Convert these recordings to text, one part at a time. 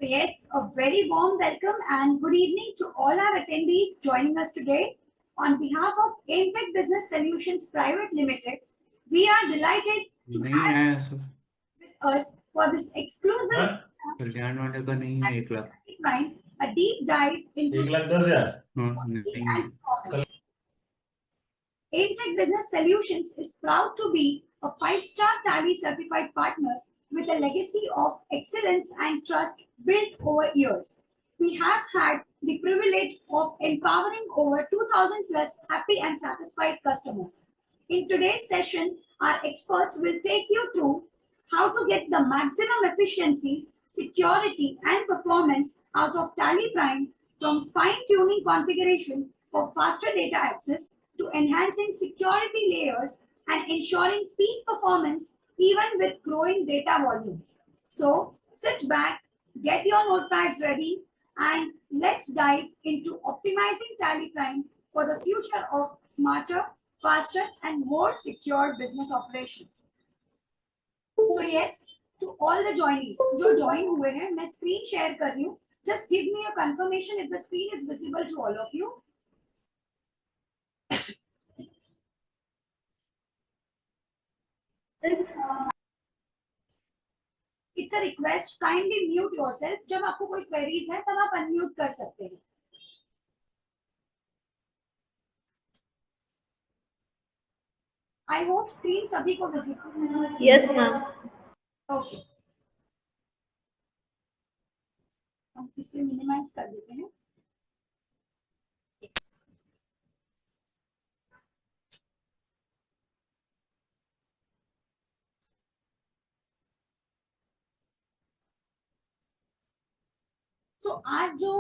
Yes, a very warm welcome and good evening to all our attendees joining us today. On behalf of Aimtech Business Solutions Private Limited, we are delighted to नहीं have आया sir with us for this exclusive कल्याण वाले का नहीं है 1 lakh a deep dive into 1,10,000 नहीं है and performance. Aimtech Business Solutions is proud to be a 5-star Tally certified partner with a legacy of excellence and trust built over years. We have had the privilege of empowering over 2,000 plus happy and satisfied customers. In today's session, our experts will take you through how to get the maximum efficiency, security, and performance out of Tally Prime, from fine-tuning configuration for faster data access to enhancing security layers and ensuring peak performance even with growing data volumes. So sit back, get your notepads ready, and let's dive into optimizing Tally Prime for the future of smarter, faster, and more secure business operations. So yes, to all the joinees, जो join हुए हैं, मैं screen share कर रही हूँ. Just give me a confirmation if the screen is visible to all of you. It's a request. Kindly mute yourself. जब आपको कोई queries है, तब आप unmute कर सकते हैं. I hope screen सभी को visible. Yes, ma'am. Okay. हम इसे minimize कर देते हैं. Yes. So, आज जो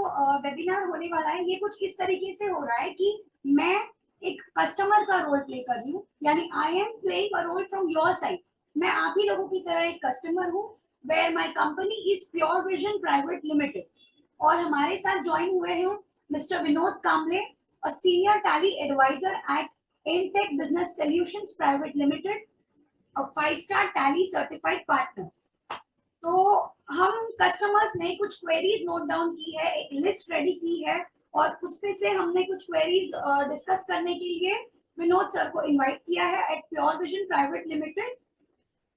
वेबिनार होने वाला है ये कुछ इस तरीके से हो रहा है कि मैं एक कस्टमर का रोल प्ले कर रही हूँ, यानी I am playing a role from your side. मैं आप ही लोगों की तरह एक कस्टमर हूँ, where my company is Pure Vision Private Limited. और हमारे साथ ज्वाइन हुए हैं mister Vinod Kamle, a senior Tally advisor at Emtech Business Solutions Private Limited, a 5-star Tally certified partner. तो हम कस्टमर्स ने कुछ क्वेरीज नोट डाउन की है, एक लिस्ट रेडी की है, और उसमें से हमने कुछ क्वेरीज डिस्कस करने के लिए विनोद सर को इनवाइट किया है at Pure Vision Private Limited.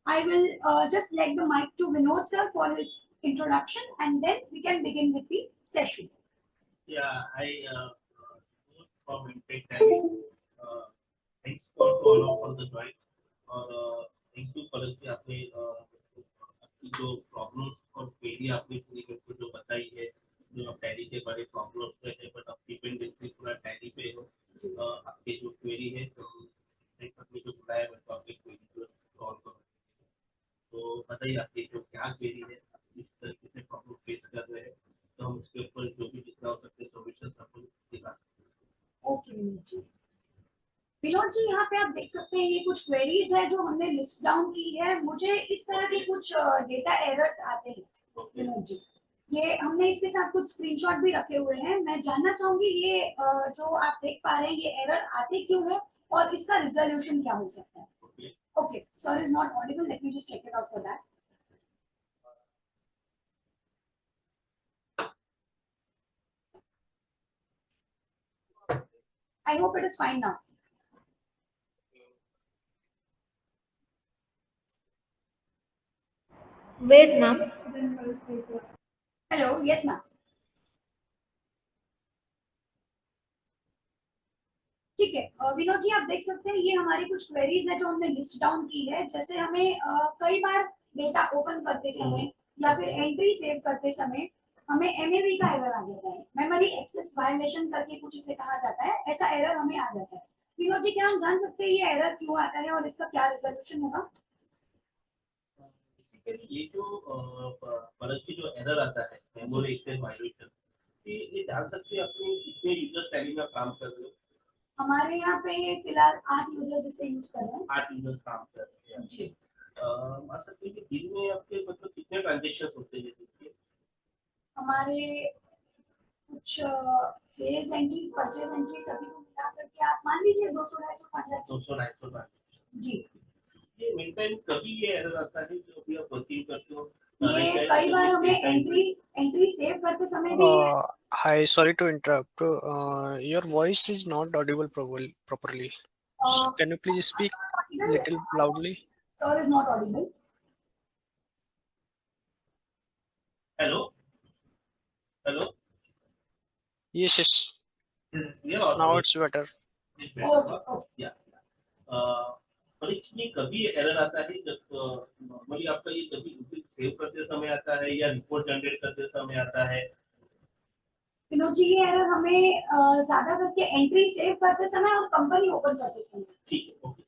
I will just let the mic to Vinod sir for his introduction and then we can begin with the session. from Impact Tally. Thanks for all the join और thank you college के आपने आपकी जो problems और query आपने पूरी मेरे जो बताई है, जो आप टैली के बारे प्रॉब्लम्स पे है, बट आप डिपेंडेंसी पूरा टैली पे हो. आपके जो क्वेरी है तो नेक्स्ट आपने जो बुलाया मैं तो आपकी क्वेरी को सॉल्व करूँ. तो बताइए आपकी जो क्या क्वेरी है, इस तरीके से प्रॉब्लम फेस कर रहे हैं, तो हम उसके ऊपर जो भी जितना हो सकते सॉल्यूशन अपन दिखा सकते हैं. ओके विनोद जी, यहाँ पे आप देख सकते हैं ये कुछ क्वेरीज है जो हमने लिस्ट डाउन की है. मुझे इस तरह के कुछ डेटा एरर्स आते हैं विनोद जी. ये हमने इसके साथ कुछ स्क्रीनशॉट भी रखे हुए हैं. मैं जानना चाहूंगी ये जो आप देख पा रहे हैं ये एरर आते क्यों है और इसका रिजोल्यूशन क्या हो सकता है. Okay, sir is not audible, let me just check it out for that. I hope it is fine now. Wait, ma'am. Hello, yes ma'am. ठीक है विनोद जी, आप देख सकते हैं ये हमारी कुछ क्वेरीज है जो हमने लिस्ट डाउन की है. जैसे हमें कई बार डेटा ओपन करते समय या फिर एंट्री सेव करते समय हमें एमएवी का एरर आ जाता है, मेमोरी एक्सेस वायलेशन करके कुछ इसे कहा जाता है. ऐसा एरर हमें आ जाता है. विनोद जी, क्या हम जान सकते हैं ये एरर क्यों आता है और इसका क्या रिजोल्यूशन होगा. बेसिकली ये जो परत की जो एरर आता है मेमोरी एक्सेस वायलेशन, ये जान सकते हैं अपने कितने यूजर टैली में काम कर रहे हो. हमारे यहाँ पे फिलहाल 8 यूजर्स इसे यूज कर रहे हैं. 8 यूजर्स काम कर रहे हैं जी. मान सकते हैं कि दिन में आपके मतलब कितने ट्रांजैक्शन होते हैं दिन के. हमारे कुछ सेल्स एंट्रीज, परचेज एंट्रीज सभी को मिला करके आप मान लीजिए 200-250 ट्रांजैक्शन. 200-250 जी. ये मिन टाइम कभी ये एरर आता है जो भी आप वर्किंग करते हो ये कई बार हमें एंट्री सेव करते समय भी Hi, sorry to interrupt. Your voice is not audible properly. Can you please speak little loudly? sir is not audible. Hello. Yes, yes. Clear or Now it's better. Okay. पर इसमें कभी error आता है जब normally आपका ये कभी save करते समय आता है या रिपोर्ट जनरेट करते समय आता है? विनोद जी, ये एरर हमें ज्यादा करके एंट्री सेव करते समय और कंपनी ओपन करते समय। ठीक है, ओके।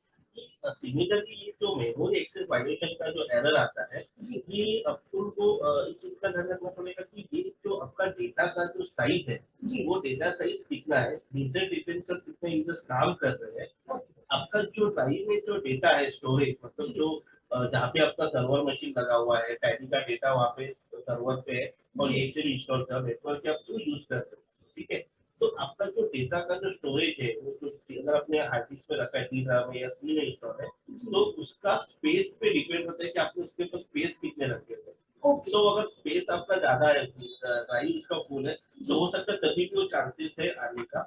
सिग्नेचर की ये जो मेमोरी एक्सेस वायलेशन का जो एरर आता है, ये अपन को इस चीज का ध्यान रखना पड़ेगा कि ये जो आपका डेटा का जो साइज है, वो डेटा साइज कितना है, यूजर डिपेंड्स ऑन कितने यूजर्स काम कर रहे हैं। आपका जो ड्राइव में जो डेटा है स्टोरेज, मतलब जो जहाँ पे आपका सर्वर मशीन लगा हुआ है, टैली का डेटा वहाँ पे सर्वर पे है और एक से भी इंस्टॉल कर नेटवर्क के आप यूज कर रहे हो, ठीक है। तो आपका जो डेटा का जो स्टोरेज है, वो जो अगर अपने हार्ड डिस्क पे रखा है, DRAM में या सी में इंस्टॉल है, तो उसका स्पेस पे डिपेंड होता है कि आपने उसके ऊपर स्पेस कितने रखे थे। तो अगर स्पेस आपका ज्यादा है, ड्राइव उसका फुल है, तो हो सकता है तभी भी वो चांसेस है आने का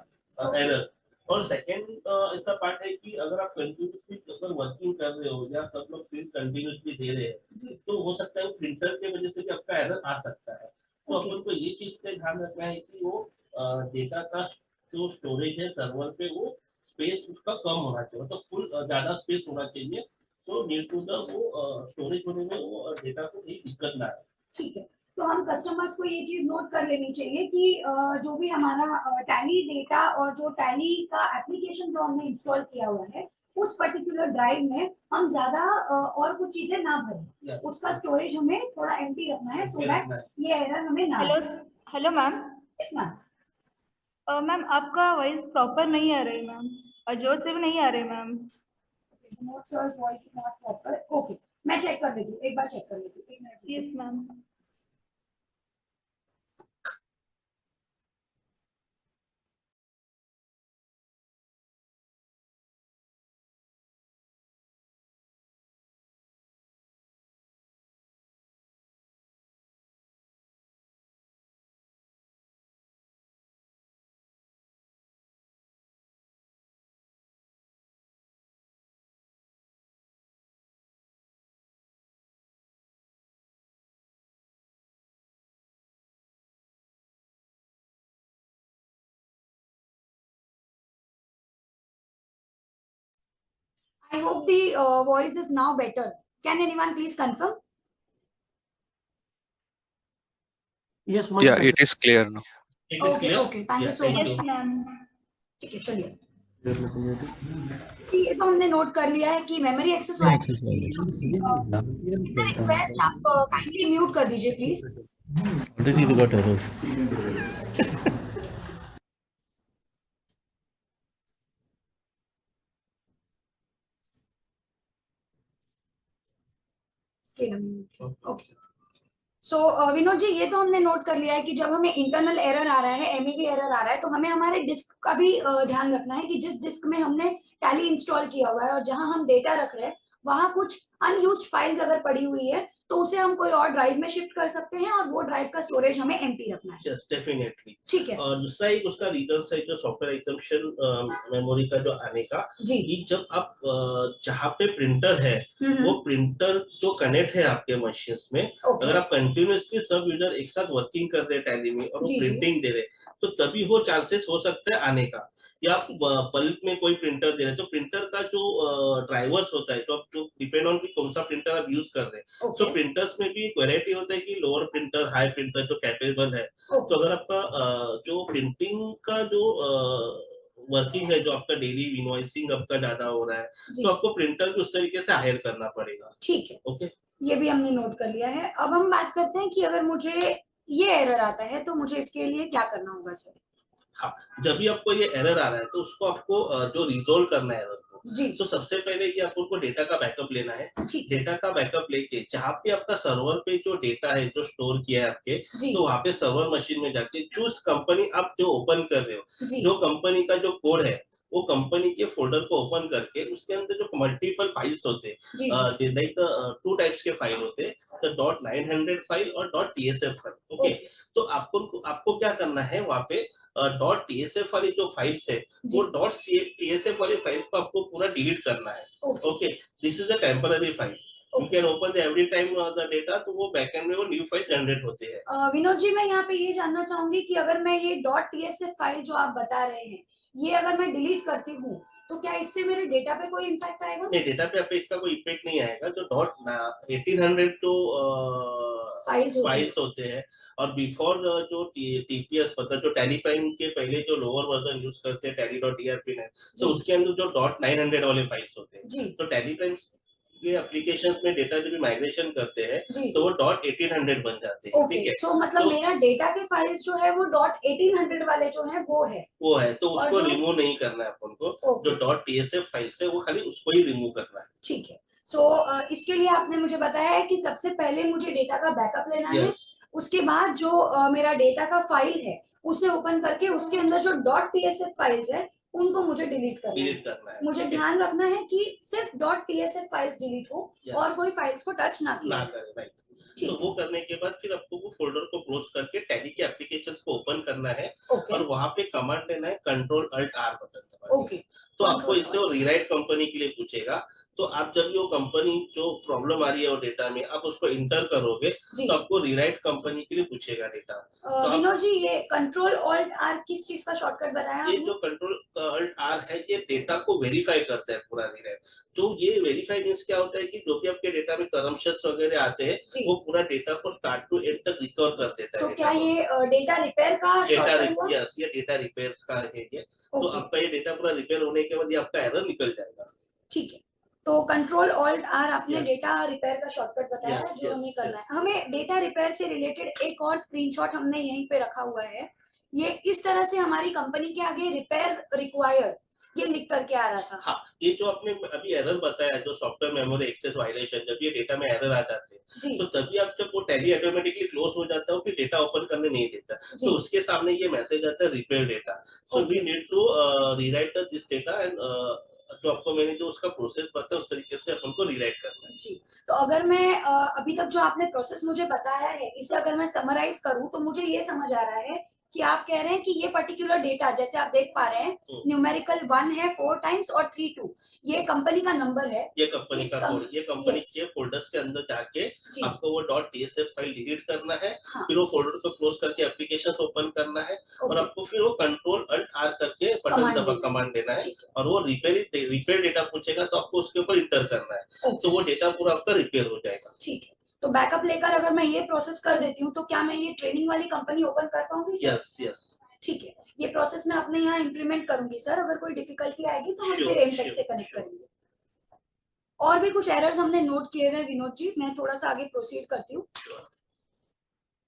एरर। और सेकेंड ऐसा पार्ट है कि अगर आप कंटिन्यूसली अगर वर्किंग कर रहे हो या सब लोग प्रिंट कंटिन्यूसली दे रहे हैं, तो हो सकता है वो प्रिंटर की वजह से भी आपका एरर आ सकता है। तो अपन को ये चीज का ध्यान रखना है कि वो डेटा का जो स्टोरेज है सर्वर पे, वो स्पेस उसका कम होना चाहिए, मतलब फुल ज्यादा स्पेस होना चाहिए, तो नीड टू द वो स्टोरेज होने में वो डेटा को कोई दिक्कत ना आए। ठीक है, तो हम कस्टमर्स को ये चीज नोट कर लेनी चाहिए कि जो भी हमारा टैली डेटा और जो टैली का एप्लीकेशन जो हमने इंस्टॉल किया हुआ है, उस पर्टिकुलर ड्राइव में हम ज्यादा और कुछ चीजें ना भरें, उसका स्टोरेज हमें थोड़ा एम्प्टी रखना है, सो दैट ये एरर हमें ना। Hello ma'am. Yes ma'am. Ma'am आपका वॉइस प्रॉपर नहीं आ रही है मैम, और जोर से भी नहीं आ रही ma'am. Vinod sir voice is not proper. Okay, मैं चेक कर लेती हूँ, एक बार चेक कर लेती हूँ, एक minute. Yes ma'am. I hope the voice is now better. Can anyone please confirm? Yes, much Yeah, better. it is clear now. It is clear? Okay, thank you so much. Yes ma'am. ठीक है, चलिए। ये तो हमने note कर लिया है कि मेमोरी एक्सेस रिक्वेस्ट आप काइंडली म्यूट कर दीजिए please. Okay, so Vinod ji, ये तो हमने नोट कर लिया है कि जब हमें इंटरनल एरर आ रहा है, एमईवी एरर आ रहा है, तो हमें हमारे डिस्क का भी ध्यान रखना है कि जिस डिस्क में हमने टैली इंस्टॉल किया हुआ है और जहां हम डेटा रख रहे हैं, वहां कुछ अनयूज्ड फाइल्स अगर पड़ी हुई है, तो उसे हम कोई और ड्राइव में शिफ्ट कर सकते हैं और वो ड्राइव का स्टोरेज हमें एम्प्टी रखना है। Yes, definitely. ठीक है। और दूसरा एक उसका रीजन है जो सॉफ्टवेयर एग्जम्पशन मेमोरी का जो आने का, कि जब आप जहाँ पे प्रिंटर है, वो प्रिंटर जो कनेक्ट है आपके मशीन में, अगर आप कंटिन्यूसली सब यूजर एक साथ वर्किंग कर रहे हैं टैली में और वो प्रिंटिंग दे रहे, तो तभी वो चांसेस हो सकता है आने का। या आप बल्क में कोई प्रिंटर दे रहे, तो प्रिंटर का जो ड्राइवर्स होता है, तो आप जो डिपेंड ऑन कि कौन सा प्रिंटर आप यूज कर रहे हैं, तो प्रिंटर्स में भी वैरायटी होता है कि लोअर प्रिंटर, हाई प्रिंटर जो कैपेबल है। तो अगर आपका जो प्रिंटिंग का जो वर्किंग है, जो आपका डेली इनवॉइसिंग आपका ज्यादा हो रहा है, तो आपको प्रिंटर भी उस तरीके से हायर करना पड़ेगा। ठीक है, ओके, ये भी हमने नोट कर लिया है। अब हम बात करते हैं कि अगर मुझे ये एरर आता है तो मुझे इसके लिए क्या करना होगा सर? हाँ, जब भी आपको ये एरर आ रहा है, तो उसको आपको जो रिजोल्व करना है एरर को, तो सबसे पहले ये आपको डेटा का बैकअप लेना है। डेटा का बैकअप लेके जहाँ पे आपका सर्वर पे जो डेटा है जो स्टोर किया है आपके, तो वहाँ पे सर्वर मशीन में जाके जो कंपनी आप जो ओपन कर रहे हो, जो कंपनी का जो कोड है, वो कंपनी के फोल्डर को ओपन करके उसके अंदर जो मल्टीपल फाइल्स होते जी हैं, लाइक 2 टाइप्स के फाइल होते हैं, तो .900 फाइल और .tsf फाइल। ओके, ओके तो आपको क्या करना है वहाँ पे .tsf वाली जो फाइल्स है वो .tsf वाली फाइल्स को आपको पूरा डिलीट करना है। Okay okay, this is a temporary file, you okay can open every time the data, तो वो बैकएंड में वो न्यू फाइल जनरेट होते हैं। विनोद जी, मैं यहाँ पे ये जानना चाहूंगी कि अगर मैं ये .tsf फाइल जो आप बता रहे हैं, ये अगर मैं डिलीट करती हूँ तो क्या इससे मेरे डेटा पे कोई इम्पैक्ट आएगा? नहीं, डेटा पे आप इसका कोई इफेक्ट नहीं आएगा। जो 1800 तो फाइल्स होती फाइल्स होते हैं, और बिफोर जो टीपीएस मतलब जो टैली प्राइम के पहले जो लोअर वर्जन यूज करते हैं tally.erp9, तो जी उसके अंदर जो .900 वाले फाइल्स होते हैं, जी तो टैली प्राइम के एप्लीकेशंस में डेटा जब भी माइग्रेशन करते हैं जी तो वो .1800 बन जाते हैं। ओके, ठीक है, सो मतलब तो मेरा डेटा के फाइल्स जो है वो .1800 वाले जो हैं वो है। वो है, तो और उसको जो रिमूव नहीं करना है अपन को। ओके जो .tsf फाइल्स है वो खाली उसको ही रिमूव करना है। ठीक है। सो इसके लिए आपने मुझे बताया है कि सबसे पहले मुझे डेटा का बैकअप लेना है, यस, उसके बाद जो मेरा डेटा का फाइल है उसे ओपन करके उसके अंदर जो .tsf फाइल्स है उनको मुझे डिलीट करना है। डिलीट करना है। मुझे ठीक है? ध्यान रखना है कि सिर्फ .tsf फाइल्स डिलीट हो Yes. और कोई फाइल्स को टच ना किया ना जाए। करें, राइट। तो ठीक वो है, करने के बाद फिर आपको वो फोल्डर को क्लोज करके टैली के एप्लीकेशंस को ओपन करना है, ओके और वहां पे कमांड लेना है कंट्रोल अल्ट आर बटन दबा के। ओके तो आपको कंट्रोल इससे वो रीराइट कंपनी के लिए पूछेगा, तो आप जब वो कंपनी जो प्रॉब्लम आ रही है वो डेटा में आप उसको इंटर करोगे, जी। तो आपको रीराइट कंपनी के लिए पूछेगा डेटा। तो आप विनोद जी, ये कंट्रोल ऑल्ट आर किस चीज का शॉर्टकट बताया ये आपने? जो कंट्रोल अल्ट आर है, ये डेटा को वेरीफाई करता है पूरा रीराइट। तो ये वेरीफाई मीन्स क्या होता है कि जो भी आपके डेटा में करप्शंस वगैरह आते हैं, जी, वो पूरा डेटा को स्टार्ट टू एंड तक रिकवर कर देता है तो डेटा क्या को। ये डेटा रिपेयर का डेटा शॉर्टकट हुआ? यस, ये डेटा रिपेयर्स का है ये। तो ओके आपका ये डेटा पूरा रिपेयर होने के बाद ये आपका एरर निकल जाएगा। ठीक है। तो कंट्रोल ऑल्ट आर आपने यस डेटा रिपेयर का शॉर्टकट बताया है यस जो हमें यस करना यस। है। हमें डेटा रिपेयर से रिलेटेड एक और स्क्रीनशॉट हमने यहीं पे रखा हुआ है। ये इस तरह से हमारी कंपनी के आगे रिपेयर रिक्वायर्ड ये लिख करके आ रहा था। हाँ, ये जो आपने अभी एरर बताया, जो सॉफ्टवेयर मेमोरी एक्सेस वायलेशन, जब ये डेटा में एरर आ जाते हैं, जी तो तभी आप जब वो टैली ऑटोमेटिकली क्लोज हो जाता है, फिर डेटा ओपन करने नहीं देता, जी तो उसके सामने ये मैसेज आता है repair data. So we okay need to rewrite this data, and जो आपको मैंने जो उसका प्रोसेस बताया उस तरीके से अपन को रीराइट करना है। जी। तो अगर मैं अभी तक जो आपने प्रोसेस मुझे बताया है इसे अगर मैं समराइज करूं तो मुझे ये समझ आ रहा है कि आप कह रहे हैं कि ये पर्टिकुलर डेटा जैसे आप देख पा रहे हैं न्यूमेरिकल 1 है 4 टाइम्स और 3 2, ये कंपनी का नंबर है। ये कंपनी इस का कोड, ये कंपनी यस के फोल्डर्स के अंदर जाके जी आपको वो .tsf फाइल डिलीट करना है, हाँ फिर वो फोल्डर को क्लोज करके एप्लीकेशंस ओपन करना है, और ओके आपको फिर वो कंट्रोल अल्ट आर करके बटन कमांड दबा देना कमांड देना है, ठीक है और वो रिपेयर डेटा पूछेगा तो आपको उसके ऊपर इंटर करना है, तो ओके वो डेटा पूरा आपका रिपेयर हो जाएगा। ठीक है। तो बैकअप लेकर अगर मैं ये प्रोसेस कर देती हूँ तो क्या मैं ये ट्रेनिंग वाली कंपनी ओपन कर पाऊंगी सर? यस यस, ठीक है, ये प्रोसेस मैं अपने यहाँ इम्प्लीमेंट करूंगी सर। अगर कोई डिफिकल्टी आएगी तो हम श्योर फिर एमटेक श्योर से कनेक्ट श्योर। करेंगे। और भी कुछ एरर्स हमने नोट किए हुए हैं विनोद जी, मैं थोड़ा सा आगे प्रोसीड करती हूँ।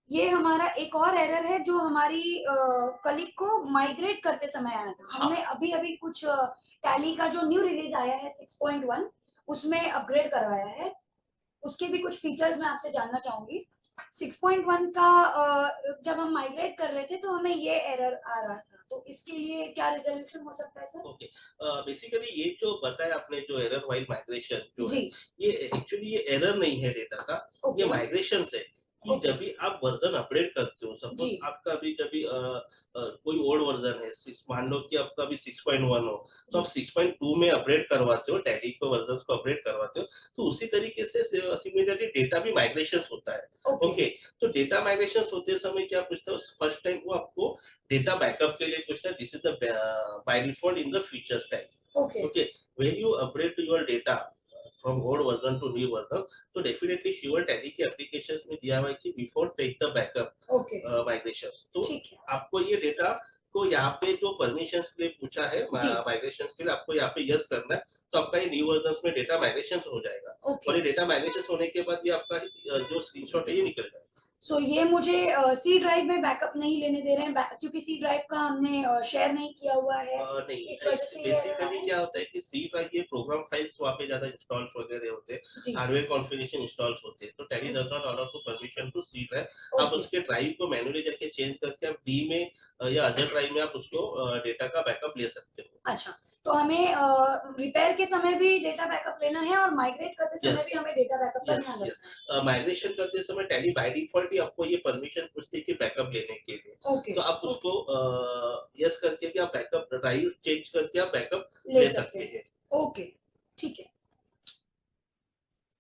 ये हमारा एक और एरर है जो हमारी कलीग को माइग्रेट करते समय आया था। हाँ, हमने अभी अभी कुछ टैली का जो न्यू रिलीज आया है 6.1 उसमें अपग्रेड करवाया है, उसके भी कुछ फीचर्स मैं आपसे जानना चाहूंगी। 6.1 का जब हम माइग्रेट कर रहे थे तो हमें ये एरर आ रहा था, तो इसके लिए क्या रिजोल्यूशन हो सकता है सर? ओके। बेसिकली ये जो बताया आपने, जो एरर वाइल माइग्रेशन जो है, जी ये एक्चुअली ये एरर नहीं है डेटा का, ये ओके माइग्रेशन से। कि ओके जब भी आप वर्जन अपडेट करते हो, जी सपोज आपका भी जब भी कोई ओल्ड वर्जन है, मान लो कि आपका भी 6.1 हो, तो आप 6.2 में अपडेट करवाते हो, टैली को वर्जन को अपडेट करवाते हो, तो उसी तरीके से सिमिलरली डेटा भी माइग्रेशन होता है। ओके ओके, तो डेटा माइग्रेशन होते समय क्या पूछता है, फर्स्ट टाइम वो आपको डेटा बैकअप के लिए पूछता है, this is the by default in the features type. Okay Okay, when you upgrade to your data from old version to new version, तो definitely sure Tally के applications में दिया हुआ है कि before take the backup okay migrations, तो ठीक है आपको ये डेटा को यहाँ पे जो परमिशंस के लिए पूछा है जी माइग्रेशन के लिए, आपको यहाँ पे यस करना है, तो आपका ये न्यू वर्जन में डेटा माइग्रेशन हो जाएगा, ओके और ये डेटा माइग्रेशन होने के बाद ये आपका जो स्क्रीनशॉट है ये निकल जाएगा। सो ये मुझे सी ड्राइव में बैकअप नहीं लेने दे रहे हैं क्योंकि सी ड्राइव का हमने शेयर नहीं किया हुआ है। नहीं, इस वजह से ये बेसिकली क्या होता है कि सी ड्राइव ये प्रोग्राम फाइल्स वहाँ पे ज्यादा इंस्टॉल वगैरह होते हैं, जी हार्डवेयर कॉन्फ़िगरेशन इंस्टॉल होते हैं, तो Tally does not allow to permission to C drive. आप ओके उसके ड्राइव को मैन्युअली जाके चेंज करके आप डी में या अदर ड्राइव में आप उसको डेटा का बैकअप ले सकते हो। अच्छा, तो हमें रिपेयर के समय भी डेटा बैकअप लेना है और माइग्रेट करते समय Yes. भी हमें डेटा बैकअप का यस ध्यान यस रखना है। माइग्रेशन करते समय टैली बाय डिफॉल्ट ही आपको ये परमिशन पूछती है कि बैकअप लेने के लिए, ओके तो आप उसको यस करके भी आप बैकअप ड्राइव चेंज करके आप बैकअप ले ले सकते सकते हैं। हैं। ओके, ठीक है।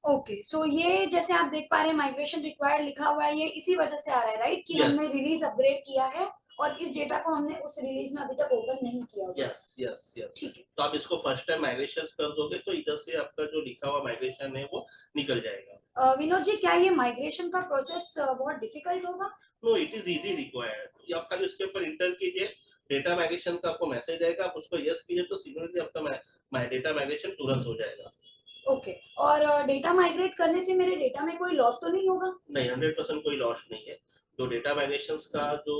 ओके, सो ये जैसे आप देख पा रहे हैं माइग्रेशन रिक्वायर्ड लिखा हुआ है, ये इसी वजह से आ रहा है राइट कि Yes. हमने रिलीज अपग्रेड किया है और इस डेटा को हमने उस रिलीज में अभी तक ओपन नहीं किया हुआ है। यस यस यस ठीक है। तो आप इसको फर्स्ट टाइम माइग्रेशन कर दोगे तो इधर से आपका जो लिखा हुआ माइग्रेशन है वो निकल जाएगा। विनोद जी, क्या ये माइग्रेशन का प्रोसेस बहुत डिफिकल्ट होगा? No, it is easy required. ये आप खाली उसके ऊपर इंटर कीजिए, डेटा माइग्रेशन का आपको मैसेज आएगा, आप उसको यस कीजिए तो सिमिलरली आपका डेटा माइग्रेशन तुरंत हो जाएगा। ओके, और डेटा माइग्रेट करने से मेरे डेटा में कोई लॉस तो नहीं होगा? नहीं, 100% कोई लॉस नहीं है। जो डेटा माइग्रेशंस का जो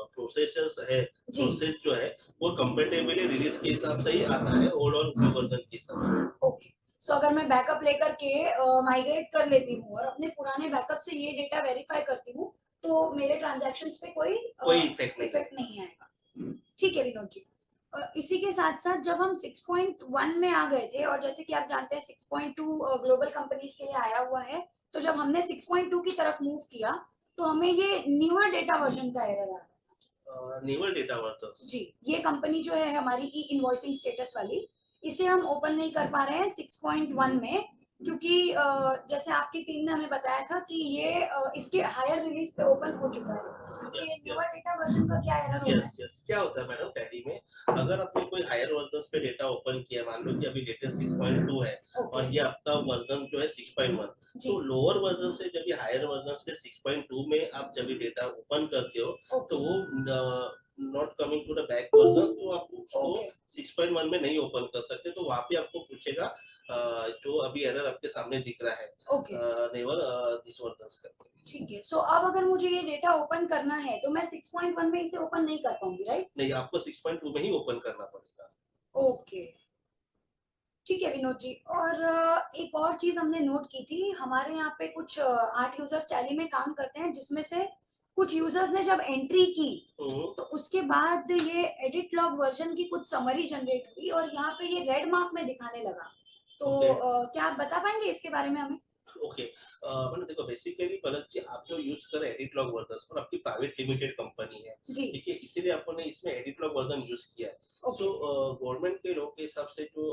जी प्रोसेस जो है वो कंपैटिबली रिलीज के हिसाब से ही आता है ओवरऑल वर्जन के हिसाब से। ओके, सो अगर मैं बैकअप लेकर के माइग्रेट कर लेती हूँ और अपने पुराने बैकअप से ये डेटा वेरीफाई करती हूँ तो मेरे ट्रांजैक्शंस पे कोई कोई इफेक्ट नहीं इफेक्ट नहीं आएगा। ठीक है विनोद जी। इसी के साथ साथ जब हम 6.1 में आ गए थे और जैसे कि आप जानते हैं 6.2 ग्लोबल कंपनीज के लिए आया हुआ है, तो जब हमने 6.2 की तरफ मूव किया तो हमें ये न्यूअर डेटा वर्जन का एरर आ रहा है। न्यूअर डेटा वर्जन जी, ये कंपनी जो है हमारी ई इनवॉइसिंग स्टेटस वाली, इसे हम ओपन नहीं कर पा रहे हैं 6.1 में क्योंकि जैसे आपकी टीम ने हमें बताया था कि ये इसके हायर रिलीज पे ओपन हो चुका है। तो ये न्यूअर डेटा वर्जन का क्या एरर होगा? यस यस क्या होता है मैडम टैली में, अगर आपने कोई हायर वर्जन पे डेटा ओपन किया, मान लो कि अभी लेटेस्ट 6.2 है ओके और ये आपका वर्जन जो है 6.1, जी तो लोअर वर्जन से जब ये हायर वर्जन पे 6.2 में आप जब ये डेटा ओपन करते हो तो ओके वो not coming to the back version, तो आप उसको ओके 6.1 में नहीं ओपन कर सकते, तो वहाँ पे आपको पूछेगा जो अभी एरर आपके सामने दिख रहा है, ओके नेवर दिस वर्जन करके। ठीक है। सो अब अगर मुझे ये डेटा ओपन करना है तो मैं 6.1 में इसे ओपन नहीं कर पाऊंगी राइट? नहीं, आपको 6.2 में ही ओपन करना पड़ेगा। ओके, ठीक है विनोद जी। और एक और चीज हमने नोट की थी, हमारे यहाँ पे कुछ 8 यूजर्स टैली में काम करते हैं जिसमें से कुछ यूजर्स ने जब एंट्री की तो उसके बाद ये एडिट लॉग वर्जन की कुछ समरी जनरेट हुई और यहाँ पे ये रेड मार्क में दिखाने लगा, तो क्या आप बता पाएंगे इसके बारे में हमें? ओके, मैंने देखो बेसिकली पलक जी आप जो यूज कर रहे हैं एडिट लॉग वर्जन पर आपकी प्राइवेट लिमिटेड कंपनी है, जी ठीक है, इसीलिए आपने इसमें एडिट लॉग वर्जन यूज किया है। ओके सो गवर्नमेंट के लॉ के हिसाब से जो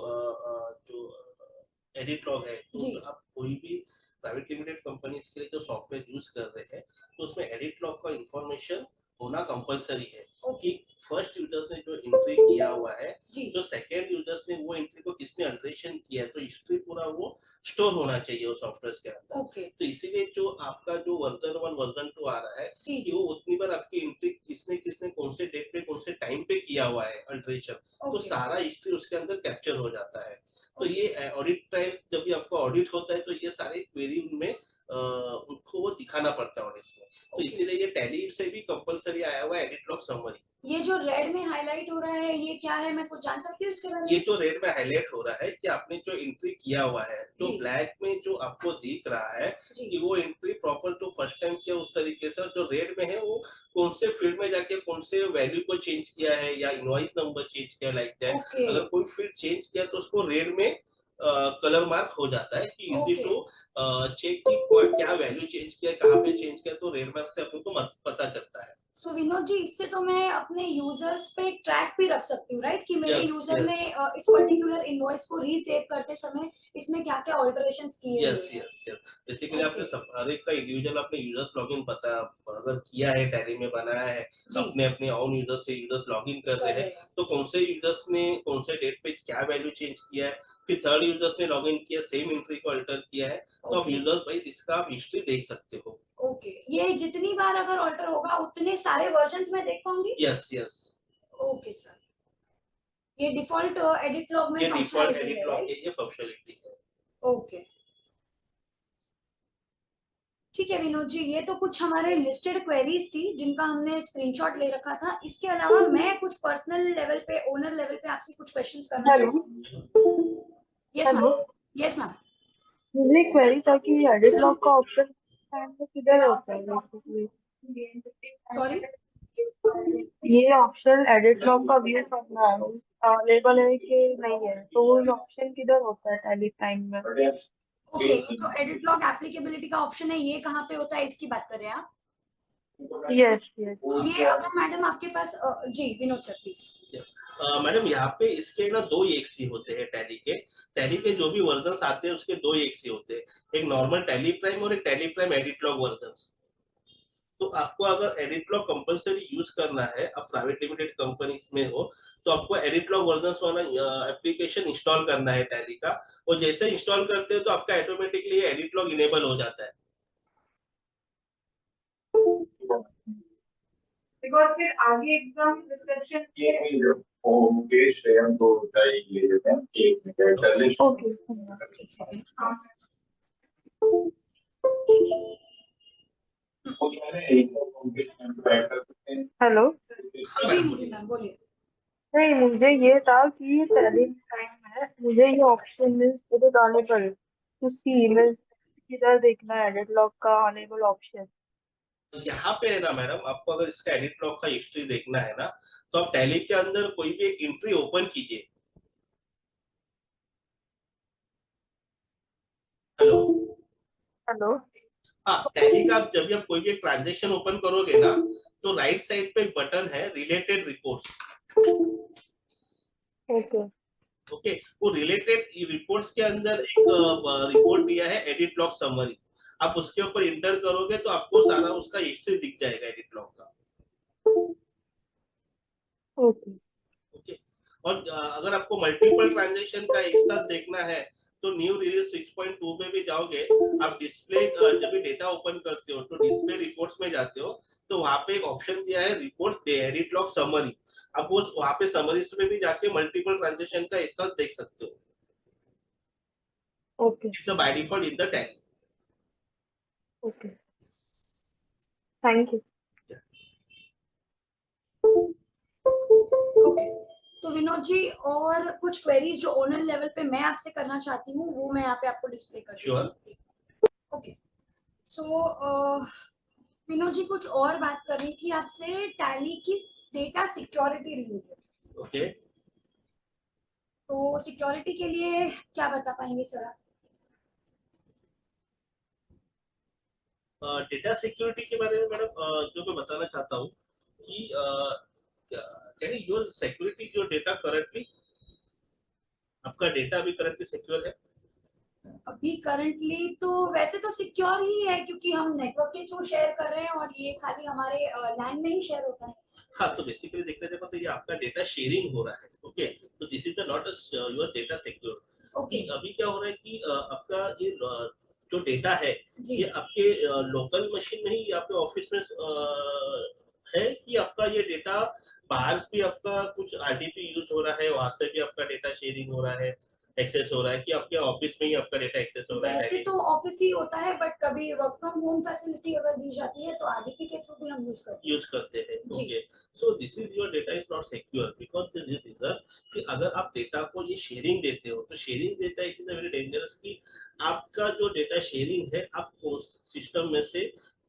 एडिट लॉग है, तो जी आप कोई भी प्राइवेट लिमिटेड कंपनीज के लिए जो सॉफ्टवेयर यूज कर रहे हैं तो उसमें एडिट लॉग का इंफॉर्मेशन होना कंपलसरी है ओके कि फर्स्ट यूजर्स ने जो एंट्री किया हुआ है, जी जो सेकेंड यूजर्स ने वो एंट्री को किसने अल्टरेशन किया है, तो हिस्ट्री पूरा वो स्टोर होना चाहिए उस सॉफ्टवेयर के अंदर। ओके तो इसीलिए जो आपका जो वर्जन 1 वर्जन 2 आ रहा है जी कि जी वो उतनी बार आपकी एंट्री किसने किसने कौन से डेट पे कौन से टाइम पे किया हुआ है अल्टरेशन, तो ओके सारा हिस्ट्री उसके अंदर कैप्चर हो जाता है। तो ओके ये ऑडिट टाइम जब भी आपका ऑडिट होता है तो ये सारे क्वेरी उनमें उनको वो दिखाना पड़ता है ऑडिट में, तो ओके। इसीलिए ये टैली से भी कंपलसरी आया हुआ है एडिट लॉग समरी। ये जो रेड में हाईलाइट हो रहा है ये क्या है, मैं कुछ जान सकती हूँ इसके बारे ये में? जो रेड में हाईलाइट हो रहा है कि आपने जो एंट्री किया हुआ है, जो जी ब्लैक में जो आपको दिख रहा है जी कि वो एंट्री प्रॉपर जो फर्स्ट टाइम किया उस तरीके से, और जो रेड में है वो कौन से फील्ड में जाके कौन से वैल्यू को चेंज किया है या इनवॉइस नंबर चेंज किया लाइक दैट। ओके अगर कोई फील्ड चेंज किया तो उसको रेड में कलर मार्क हो जाता है कि इजी ओके टू चेक कि क्या वैल्यू चेंज किया, कहाँ पे चेंज किया, तो रेड मार्क से अपन को पता चलता है। सो विनोद जी, इससे तो मैं अपने यूजर्स पे ट्रैक भी रख सकती हूँ राइट कि मेरे यस यूजर यस ने इस पर्टिकुलर इनवॉइस को रीसेव करते समय इसमें क्या क्या ऑल्टरेशंस किए हुए यस हैं। यस यस बेसिकली ओके आपने सब हर एक का इंडिविजुअल अपने यूजर्स लॉगिन पता अगर किया है, टैली में बनाया है, जी अपने अपने ओन यूजर से यूजर्स लॉगिन कर कर रहे रहे हैं, हैं तो कौन से यूजर्स ने कौन से डेट पे क्या वैल्यू चेंज किया है, फिर थर्ड यूजर्स ने लॉगिन किया सेम एंट्री को अल्टर किया है, तो आप ओके यूजर्स भाई इसका आप हिस्ट्री देख सकते हो। ओके, ये जितनी बार अगर ऑल्टर होगा उतने सारे वर्जन्स में देख पाऊंगी? यस यस ओके सर, ये डिफॉल्ट एडिट लॉग में ये डिफॉल्ट फंक्शनैलिटी एडिट है लॉग राइट? ये फंक्शनलिटी है। ओके ठीक है विनोद जी, ये तो कुछ हमारे लिस्टेड क्वेरीज थी जिनका हमने स्क्रीनशॉट ले रखा था। इसके अलावा मैं कुछ पर्सनल लेवल पे, ओनर लेवल पे आपसे कुछ क्वेश्चंस करना हेलो चाहती हूँ। Yes hello ma'am, yes ma'am. मुझे क्वेरी था कि एडिट लॉग का ऑप्शन किधर होता है बेसिकली? सॉरी, ये ऑप्शन एडिट लॉग का व्यू करना है, अवेलेबल है कि नहीं है, तो वो ऑप्शन किधर होता है टैली टाइम में? ओके, ये जो एडिट लॉग एप्लीकेबिलिटी का ऑप्शन है ये कहाँ पे होता है, इसकी बात कर रहे हैं आप? Yes yes. ये अगर मैडम आपके पास जी विनोद सर प्लीज। मैडम यहाँ पे इसके ना दो EXE होते हैं टैली के जो भी वर्जन आते हैं उसके दो EXE होते हैं, एक नॉर्मल टैली प्राइम और एक tally prime edit log version. तो आपको अगर एडिट लॉग कंपलसरी यूज करना है, आप प्राइवेट लिमिटेड कंपनीज में हो, तो आपको एडिट लॉग वर्जन वाला एप्लीकेशन इंस्टॉल करना है टैली का, और जैसे इंस्टॉल करते हो तो आपका ऑटोमेटिकली एडिट लॉग इनेबल हो जाता है। बिकॉज़ फिर आगे एग्जाम डिस्क्रिप्शन होम पेज पे हम तो ले लेते हैं एक मिनट ओके। एक सेकंड। हेलो जी निधि मैम बोलिए। नहीं, मुझे ये था कि टैली टाइम में मुझे ये ऑप्शन मीन्स मुझे डालने पड़े टू सी मीन्स किधर देखना है एडिट लॉग का अनेबल ऑप्शन। यहाँ पे है ना मैडम, आपको अगर इसका एडिट लॉग का हिस्ट्री देखना है ना, तो आप टैली के अंदर कोई भी एक एंट्री ओपन कीजिए। हेलो, हेलो हाँ, टैली का आप जब भी आप कोई भी ट्रांजेक्शन ओपन करोगे ना, तो राइट साइड पे एक बटन है रिलेटेड रिपोर्ट्स। ओके ओके, वो रिलेटेड रिपोर्ट्स के अंदर एक रिपोर्ट दिया है एडिट लॉग समरी। आप उसके ऊपर इंटर करोगे तो आपको सारा उसका हिस्ट्री दिख जाएगा एडिट लॉग का। ओके ओके, और अगर आपको मल्टीपल ट्रांजेक्शन का एक साथ देखना है तो न्यू रिलीज 6.2 में भी जाओगे, आप डिस्प्ले जब भी डेटा ओपन करते हो तो डिस्प्ले रिपोर्ट्स में जाते हो, तो वहां पे एक ऑप्शन दिया है रिपोर्ट एडिट लॉग समरी। आप उस वहां पे समरीज में भी जाके मल्टीपल ट्रांजेक्शन का एक साथ देख सकते हो। Okay it's by default in the tally. Okay thank you. Okay, तो विनोद जी और कुछ क्वेरीज जो ओनर लेवल पे मैं आपसे करना चाहती हूँ वो मैं यहाँ पे आपको डिस्प्ले कर दूँ। Sure. ओके, सो विनोद जी कुछ और बात करनी थी आपसे टैली की डेटा सिक्योरिटी रिलेटेड। ओके, तो सिक्योरिटी के लिए क्या बता पाएंगे सर आप? डेटा सिक्योरिटी के बारे में मैडम जो मैं बताना चाहता हूँ कि can your security your data currently, आपका डेटा अभी करेंटली सिक्योर है? अभी करंटली तो वैसे तो सिक्योर ही है क्योंकि हम नेटवर्क के थ्रू शेयर कर रहे हैं और ये खाली हमारे लैन में ही शेयर होता है। हाँ, तो बेसिकली देखने देखो तो ये आपका डेटा शेयरिंग हो रहा है। ओके, तो this is not your data secure. Okay अभी क्या हो रहा है कि आपका ये जो डेटा है जी, ये आपके लोकल मशीन में ही आपके ऑफिस में है, कि आपका ये डेटा बाहर भी आपका कुछ RDP यूज हो रहा है, वहां से भी आपका डेटा शेयरिंग हो रहा है, एक्सेस हो रहा है, कि आपके ऑफिस में ही आपका डेटा एक्सेस हो रहा है? वैसे तो ऑफिस ही होता है बट कभी वर्क फ्रॉम होम फैसिलिटी अगर दी जाती है तो आरडीपी के थ्रू भी हम यूज करते हैं। हैं। जी। Okay, so this is your data is not secure because this is reason कि अगर आप डेटा को ये शेयरिंग देते हो, तो शेयरिंग देता है इट इज वेरी डेंजरस कि आपका जो डेटा शेयरिंग है, आप सिस्टम में से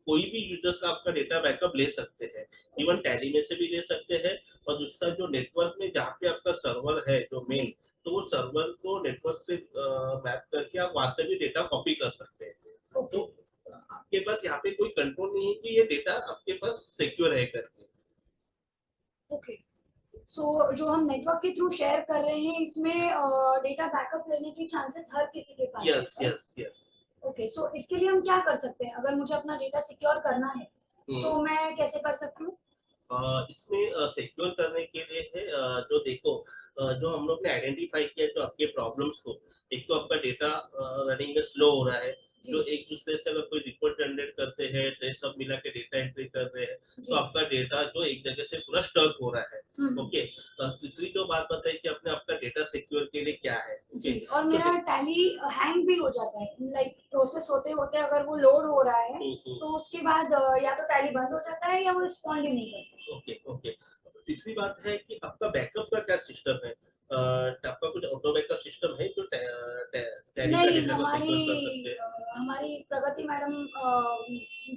कोई भी यूजर्स का आपका डेटा बैकअप ले सकते हैं, इवन टैली में से भी ले सकते हैं, और दूसरा जो नेटवर्क में जहाँ पे आपका सर्वर है जो मेन, जी, तो वो सर्वर को नेटवर्क से मैप करके आप वहां से भी डेटा कॉपी कर सकते हैं। ओके तो आपके पास यहाँ पे कोई कंट्रोल नहीं है कि ये डेटा आपके पास सिक्योर है करके। ओके, सो जो हम नेटवर्क के थ्रू शेयर कर रहे हैं इसमें डेटा बैकअप लेने की चांसेस हर किसी के पास यस है। Yes yes. ओके, सो इसके लिए हम क्या कर सकते हैं अगर मुझे अपना डेटा सिक्योर करना है तो मैं कैसे कर सकती हूँ? इसमें सिक्योर करने के लिए है जो देखो जो हम लोग ने आइडेंटिफाई किया जो आपके प्रॉब्लम्स को, एक तो आपका डेटा रनिंग में स्लो हो रहा है, जो जी एक दूसरे से अगर कोई रिपोर्ट जनरेट करते हैं तो ये सब मिला के डेटा एंट्री कर रहे हैं, तो जी आपका डेटा जो एक जगह से पूरा स्टक हो रहा है। हम्म, ओके, दूसरी जो बात बताई कि आपने आपका डेटा सिक्योर के लिए क्या है, जी, ओके और मेरा टैली हैंग भी हो जाता है, लाइक प्रोसेस होते होते अगर वो लोड हो रहा है तो उसके बाद या तो टैली बंद हो जाता है या वो रिस्पॉन्ड ही नहीं करता। Okay okay. तीसरी बात है कि आपका बैकअप का क्या सिस्टम है? आपका कुछ ऑटो बैकअप सिस्टम है जो टैली का नहीं, डेटा को सिक्योर कर सकते हैं? हमारी प्रगति मैडम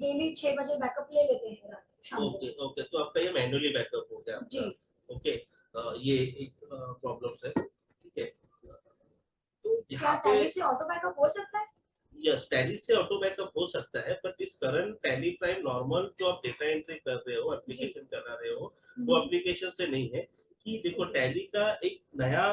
डेली 6 बजे बैकअप ले लेते हैं रात शाम को। ओके ओके, तो आपका ये मैन्युअली बैकअप हो गया जी। आपका। ओके, ये एक प्रॉब्लम है, ठीक है। तो क्या यहाँ पे टैली से ऑटो बैकअप हो सकता है? यस, टैली से ऑटो बैकअप हो सकता है, बट इस करंट टैली प्राइम नॉर्मल जो आप डेटा एंट्री कर रहे हो, एप्लीकेशन चला रहे हो, वो एप्लीकेशन से नहीं है। कि देखो टैली का एक नया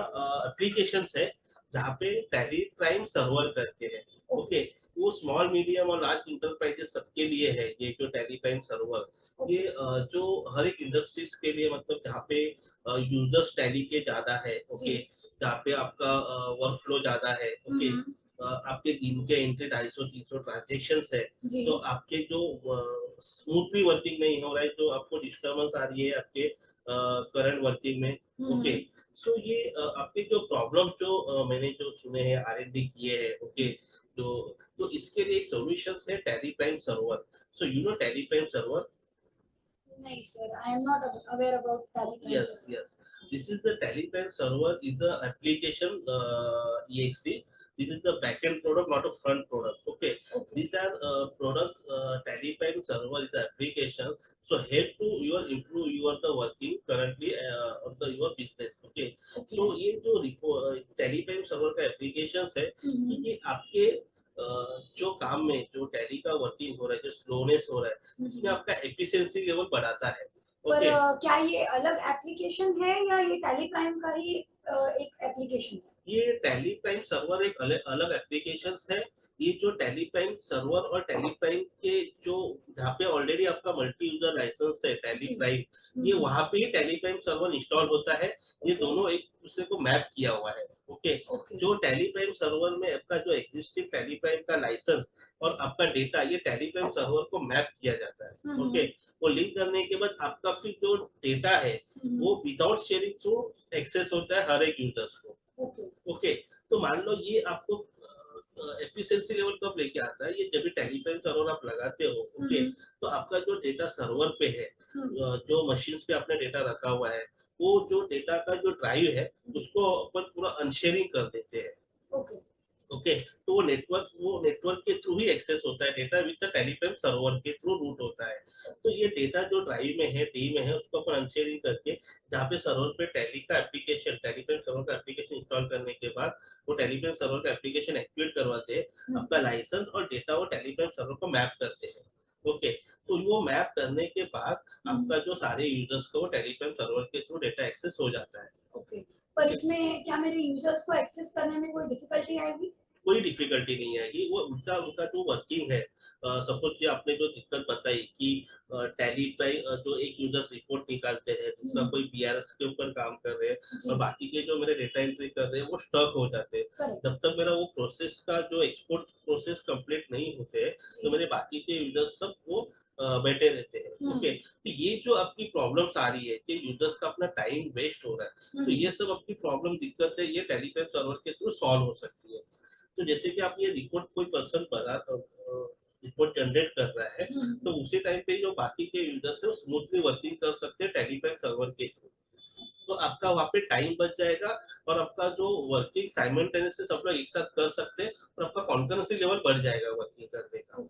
एप्लीकेशन है जहाँ पे टैली प्राइम सर्वर करके है। ओके, वो स्मॉल मीडियम और लार्ज इंटरप्राइजेस सबके लिए है ये जो टैली प्राइम सर्वर। ये जो हर एक इंडस्ट्रीज के लिए, मतलब जहाँ पे यूजर्स टैली के ज्यादा है, ओके, जहाँ पे आपका वर्कफ्लो ज्यादा है, ओके, आपके दिन के एंट्री 250-300 ट्रांजेक्शन है, जी। तो आपके जो स्मूथली वर्किंग नहीं हो रहा है, जो आपको डिस्टर्बेंस आ रही है आपके करंट वर्किंग में। ओके, सो ये आपके जो प्रॉब्लम जो मैंने जो सुने हैं, R&D किए हैं, ओके, तो इसके लिए एक सॉल्यूशन है Tally Prime server. So you know Tally Prime server? नहीं sir, I am not aware about Tally Prime. Yes, yes. This is the Telegram server is the application EXE. This is the backend product, not a front product. Okay. These are product Telegram server is the application. So help to your improve your the working currently of the your business. Okay. So ये जो Telegram server का application है, ये आपके जो काम में जो टैली का वर्किंग हो रहा है, जो स्लोनेस हो रहा है, इसमें आपका एफिशिएंसी लेवल बढ़ाता है। पर ओके, क्या ये अलग एप्लीकेशन है या ये टैली प्राइम का ही एक एप्लीकेशन है? ये टैली प्राइम सर्वर एक अलग एप्लीकेशन है। ये जो टैली प्राइम सर्वर और टैली प्राइम के जो जहाँ पे ऑलरेडी आपका मल्टी यूजर लाइसेंस है टैली प्राइम, ये वहाँ पे ही टैली प्राइम सर्वर इंस्टॉल होता है। ये दोनों एक दूसरे को मैप किया हुआ है। ओके, जो टैली प्राइम सर्वर में आपका जो एग्जिस्टिंग टैली प्राइम का लाइसेंस और आपका डेटा, ये टैली प्राइम सर्वर को मैप किया जाता है। ओके, वो लिंक करने के बाद आपका फिर जो डेटा है वो विदाउट शेयरिंग थ्रू एक्सेस होता है हर एक यूजर्स को। ओके, तो मान लो ये आपको एफिशिएंसी लेवल कब लेके आता है, ये जब भी टैली प्राइम सर्वर आप लगाते हो, ओके, तो आपका जो डेटा सर्वर पे है, जो मशीन्स पे आपने डेटा रखा हुआ है, वो जो डेटा का जो ड्राइव है उसको अपन पूरा अनशेयरिंग कर देते हैं। ओके, तो वो नेटवर्क के थ्रू ही एक्सेस होता है data, with the Telegram server के थ्रू रूट होता है। तो ये डेटा जो ड्राइव में है, डी में है, उसको अपन अनशेयरिंग करके जहाँ पे सर्वर पे टैली का एप्लीकेशन, टेलीग्राम सर्वर का एप्लीकेशन इंस्टॉल करने के बाद वो टेलीग्राम सर्वर का एप्लीकेशन एक्टिवेट करवाते हैं, आपका लाइसेंस और डेटा वो टेलीग्राम सर्वर को मैप करते हैं। ओके, तो वो मैप करने के बाद आपका जो सारे यूजर्स को टेलीग्राम सर्वर के थ्रू डेटा एक्सेस हो जाता है। ओके, पर इसमें क्या मेरे यूजर्स को एक्सेस करने में कोई डिफिकल्टी आएगी? कोई डिफिकल्टी नहीं आएगी। वो उनका जो वर्किंग है, सपोज कि आपने जो दिक्कत बताई कि टैली प्राइम जो एक यूजर्स रिपोर्ट निकालते हैं, दूसरा कोई बीआरएस के ऊपर काम कर रहे हैं और बाकी के जो मेरे डेटा एंट्री कर रहे हैं वो स्टक हो जाते हैं। जब तक मेरा वो प्रोसेस का जो एक्सपोर्ट प्रोसेस कंप्लीट नहीं होते तो मेरे बाकी के यूजर्स सब वो बैठे रहते हैं। ओके, तो ये जो आपकी प्रॉब्लम्स आ रही है कि यूजर्स का अपना टाइम वेस्ट हो रहा है, तो ये सब आपकी प्रॉब्लम दिक्कत है, ये टेलीग्राम सर्वर के थ्रू सॉल्व हो सकती है। तो जैसे कि आप ये रिपोर्ट कोई पर्सन रिपोर्ट जनरेट कर रहा है, तो उसी टाइम पे जो बाकी के यूजर्स है वो स्मूथली वर्किंग कर सकते हैं टेलीग्राम सर्वर के थ्रू। तो आपका वहाँ पे टाइम बच जाएगा और आपका जो वर्किंग साइमल्टेनियसली सब लोग एक साथ कर सकते हैं और आपका कॉन्करेंसी लेवल बढ़ जाएगा वर्किंग करने का।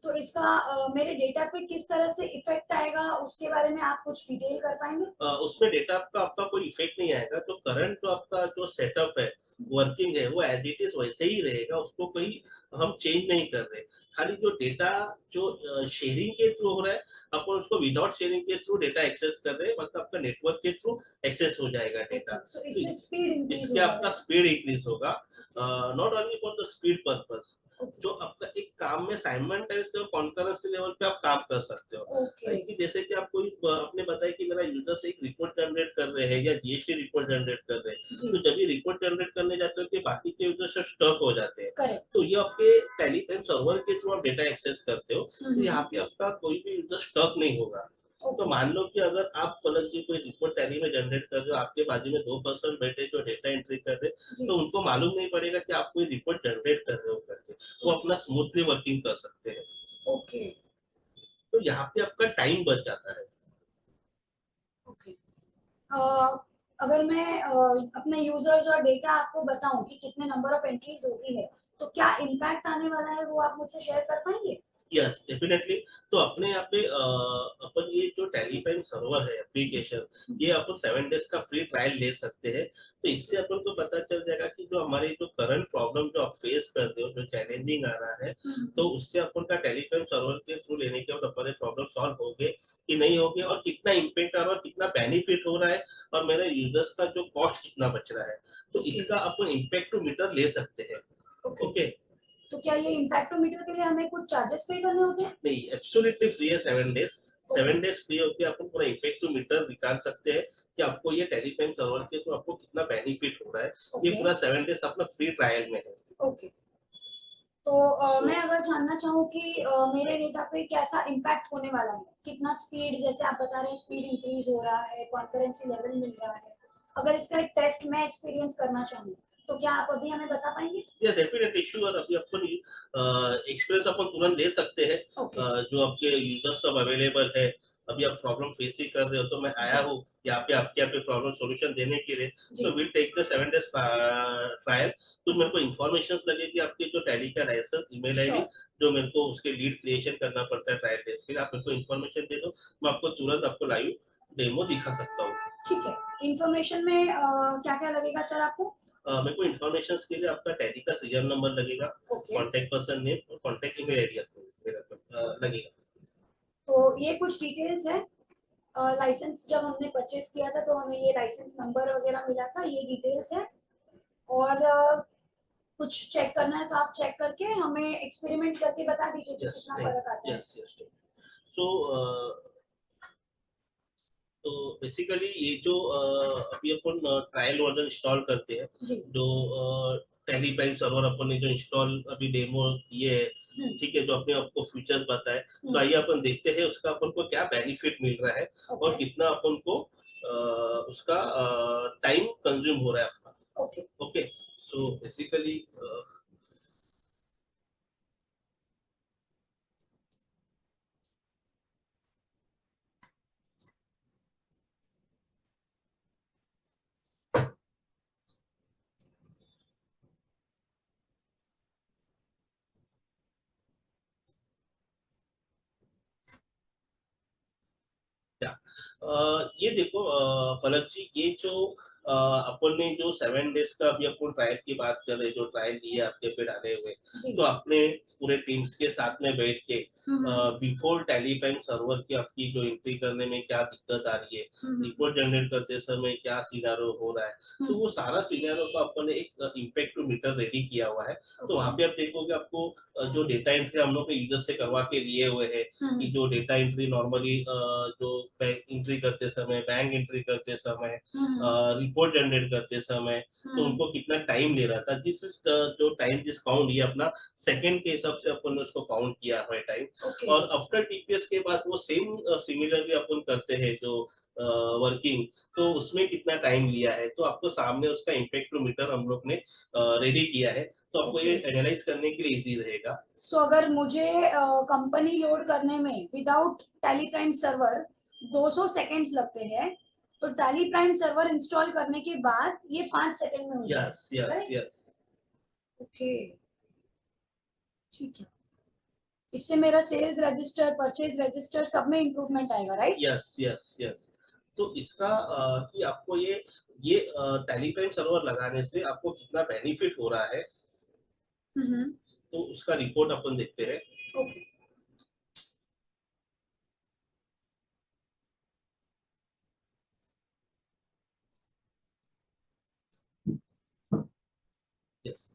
तो इसका मेरे डेटा पे किस तरह से इफेक्ट आएगा उसके बारे में आप कुछ डिटेल कर पाएंगे? उसमें डेटा आपका कोई इफेक्ट नहीं आएगा। तो करंट जो आपका जो सेटअप है, वर्किंग है, वो एज इट इज वैसे ही रहेगा, उसको कोई हम चेंज नहीं कर रहे। खाली जो डेटा जो शेयरिंग के थ्रू हो रहा है, अपन उसको विदाउट शेयरिंग के थ्रू डेटा एक्सेस कर रहे हैं, मतलब आपका नेटवर्क के थ्रू एक्सेस हो जाएगा डेटा। So, इससे स्पीड इंक्रीज इसके आपका स्पीड इंक्रीज होगा, not only for the speed purpose, जो आपका एक काम में साइमल्टेनियस और कॉन्करेंसी लेवल पे आप काम कर सकते हो। कि जैसे कि आप कोई आपने बताया कि मेरा यूजर्स एक रिपोर्ट जनरेट कर रहे हैं या जीएसटी रिपोर्ट जनरेट कर रहे हैं, तो जब ये रिपोर्ट जनरेट करने जाते हो कि बाकी के यूजर्स स्टक हो जाते हैं, तो ये आपके टेलीग्राम सर्वर के थ्रू आप डेटा एक्सेस करते हो, तो यहाँ पे आपका कोई भी यूजर स्टक नहीं होगा। तो मान लो कि अगर आप पलक जी कोई रिपोर्ट टैली में जनरेट कर रहे हो, आपके बाजू में 2 पर्सन बैठे जो डेटा एंट्री कर रहे हैं, जी, तो उनको मालूम नहीं पड़ेगा कि आप कोई रिपोर्ट जनरेट कर रहे हो करके, वो अपना स्मूथली वर्किंग कर सकते हैं। ओके तो यहाँ पे आपका टाइम बच जाता है। ओके। अगर मैं अपने यूजर्स और डेटा आपको बताऊं कि कितने नंबर ऑफ एंट्रीज होती है, तो क्या इम्पैक्ट आने वाला है वो आप मुझसे शेयर कर पाएंगे? Yes definitely. तो अपने यहाँ पे अपन ये जो टेलीप्राइम सर्वर है एप्लीकेशन, ये अपन 7 डेज का फ्री ट्रायल ले सकते हैं। तो इससे अपन को पता चल जाएगा कि जो हमारी जो करंट प्रॉब्लम जो आप फेस कर रहे हो, जो चैलेंजिंग आ रहा है, तो उससे अपन का टेलीप्राइम सर्वर के थ्रू लेने के बाद अपने प्रॉब्लम सॉल्व हो गए कि नहीं हो गए, और कितना इम्पेक्ट आ रहा है और कितना बेनिफिट हो रहा है, और मेरे यूजर्स का जो कॉस्ट कितना बच रहा है, तो इसका अपन इम्पेक्ट टू मीटर ले सकते हैं। ओके। तो क्या ये इम्पैक्टोमीटर के लिए हमें कुछ चार्जेस पे करने होते हैं? नहीं, एब्सोल्युटली फ्री है 7 डेज। Okay. 7 डेज फ्री होके अपन पूरा इम्पैक्ट टू मीटर निकाल सकते हैं कि आपको ये टेलीप्राइम सर्वर के थ्रू आपको कितना बेनिफिट हो रहा है। ये Okay. पूरा 7 डेज अपना फ्री ट्रायल में है। ओके। तो मैं अगर जानना चाहूँ कि मेरे डेटा पे कैसा इम्पैक्ट होने वाला है, कितना स्पीड, जैसे आप बता रहे हैं स्पीड इंक्रीज हो रहा है, कॉन्करेंसी लेवल मिल रहा है, अगर इसका एक टेस्ट मैं एक्सपीरियंस करना चाहूँ तो क्या आप अभी हमें बता पाएंगे? या डेफिनेटली श्योर, अभी अपन एक्सपीरियंस अपन तुरंत ले सकते हैं। ओके जो आपके यूजर्स सब अवेलेबल है, अभी आप प्रॉब्लम फेस ही कर रहे हो, तो मैं आया हूँ यहाँ पे आपके यहाँ पे प्रॉब्लम सॉल्यूशन देने के लिए। तो will take the 7 days trial. तो मेरे को इन्फॉर्मेशन लगेगी आपके जो टैली का लाइसेंस ईमेल आईडी, जो मेरे को उसके लीड क्रिएशन करना पड़ता है ट्रायल डेज के लिए, आप मेरे को इन्फॉर्मेशन दे दो, मैं आपको तुरंत आपको लाइव डेमो दिखा सकता हूँ। ठीक है। इन्फॉर्मेशन में क्या क्या लगेगा सर आपको? मेरे को इन्फॉर्मेशन के लिए आपका टैली का सीरियल नंबर लगेगा, कॉन्टेक्ट पर्सन नेम और कॉन्टेक्ट ईमेल आईडी आपको लगेगा। तो ये कुछ डिटेल्स है। लाइसेंस जब हमने परचेज किया था तो हमें ये लाइसेंस नंबर वगैरह मिला था, ये डिटेल्स है। और कुछ चेक करना है तो आप चेक करके हमें एक्सपेरिमेंट करके बता दीजिए कि कितना फर्क आता है। Yes yes. सो तो बेसिकली ये जो अभी अपन ट्रायल वर्जन इंस्टॉल करते हैं, जो टेलीप्राइम सर्वर अपन ने जो इंस्टॉल अभी डेमो किए है, ठीक है, जो अपने आपको फीचर्स बताए, तो आइए अपन देखते हैं उसका अपन को क्या बेनिफिट मिल रहा है और कितना अपन को उसका टाइम कंज्यूम हो रहा है अपना। ओके। सो बेसिकली ये देखो पलक जी, ये जो अपन ने जो 7 डेज का अभी अपन ट्रायल की बात कर रहे हैं, जो ट्रायल दिए आपके पे डाले हुए, तो आपने पूरे टीम्स के साथ में बैठ के बिफोर टेलीप्राइम सर्वर की आपकी जो एंट्री करने में क्या दिक्कत आ रही है, रिपोर्ट जनरेट करते समय क्या सिनेरियो हो रहा है, तो वो सारा सिनेरियो का अपन ने एक इम्पैक्ट टू मीटर रेडी किया हुआ है। तो वहाँ पे आप देखोगे आपको जो डेटा एंट्री हम लोग यूजर से करवा के लिए हुए हैं, कि जो डेटा एंट्री नॉर्मली जो एंट्री करते समय, बैंक एंट्री करते समय, रिपोर्ट जनरेट करते समय, तो उनको कितना टाइम ले रहा था, दिस इज जो टाइम जिस काउंट ये अपना सेकंड के हिसाब से अपन ने उसको काउंट किया है टाइम। और आफ्टर टीपीएस के बाद वो सेम सिमिलरली अपन करते हैं जो वर्किंग, तो उसमें कितना टाइम लिया है, तो आपको सामने उसका इम्पैक्ट टू मीटर हम लोग ने रेडी किया है, तो आपको ये एनालाइज करने के लिए इजी रहेगा। सो अगर मुझे कंपनी लोड करने में विदाउट टेलीप्राइम सर्वर 200 सेकंड्स लगते हैं, तो टेलीप्राइम सर्वर इंस्टॉल करने के बाद ये 5 सेकंड में हो जाएगा। Yes yes yes. ओके, ठीक है। इससे मेरा सेल्स रजिस्टर, परचेज रजिस्टर सब में इंप्रूवमेंट आएगा, राइट? Yes yes yes. तो इसका कि आपको ये टेलीप्राइम सर्वर लगाने से आपको कितना बेनिफिट हो रहा है, तो उसका रिपोर्ट अपन देखते हैं। ओके। यस।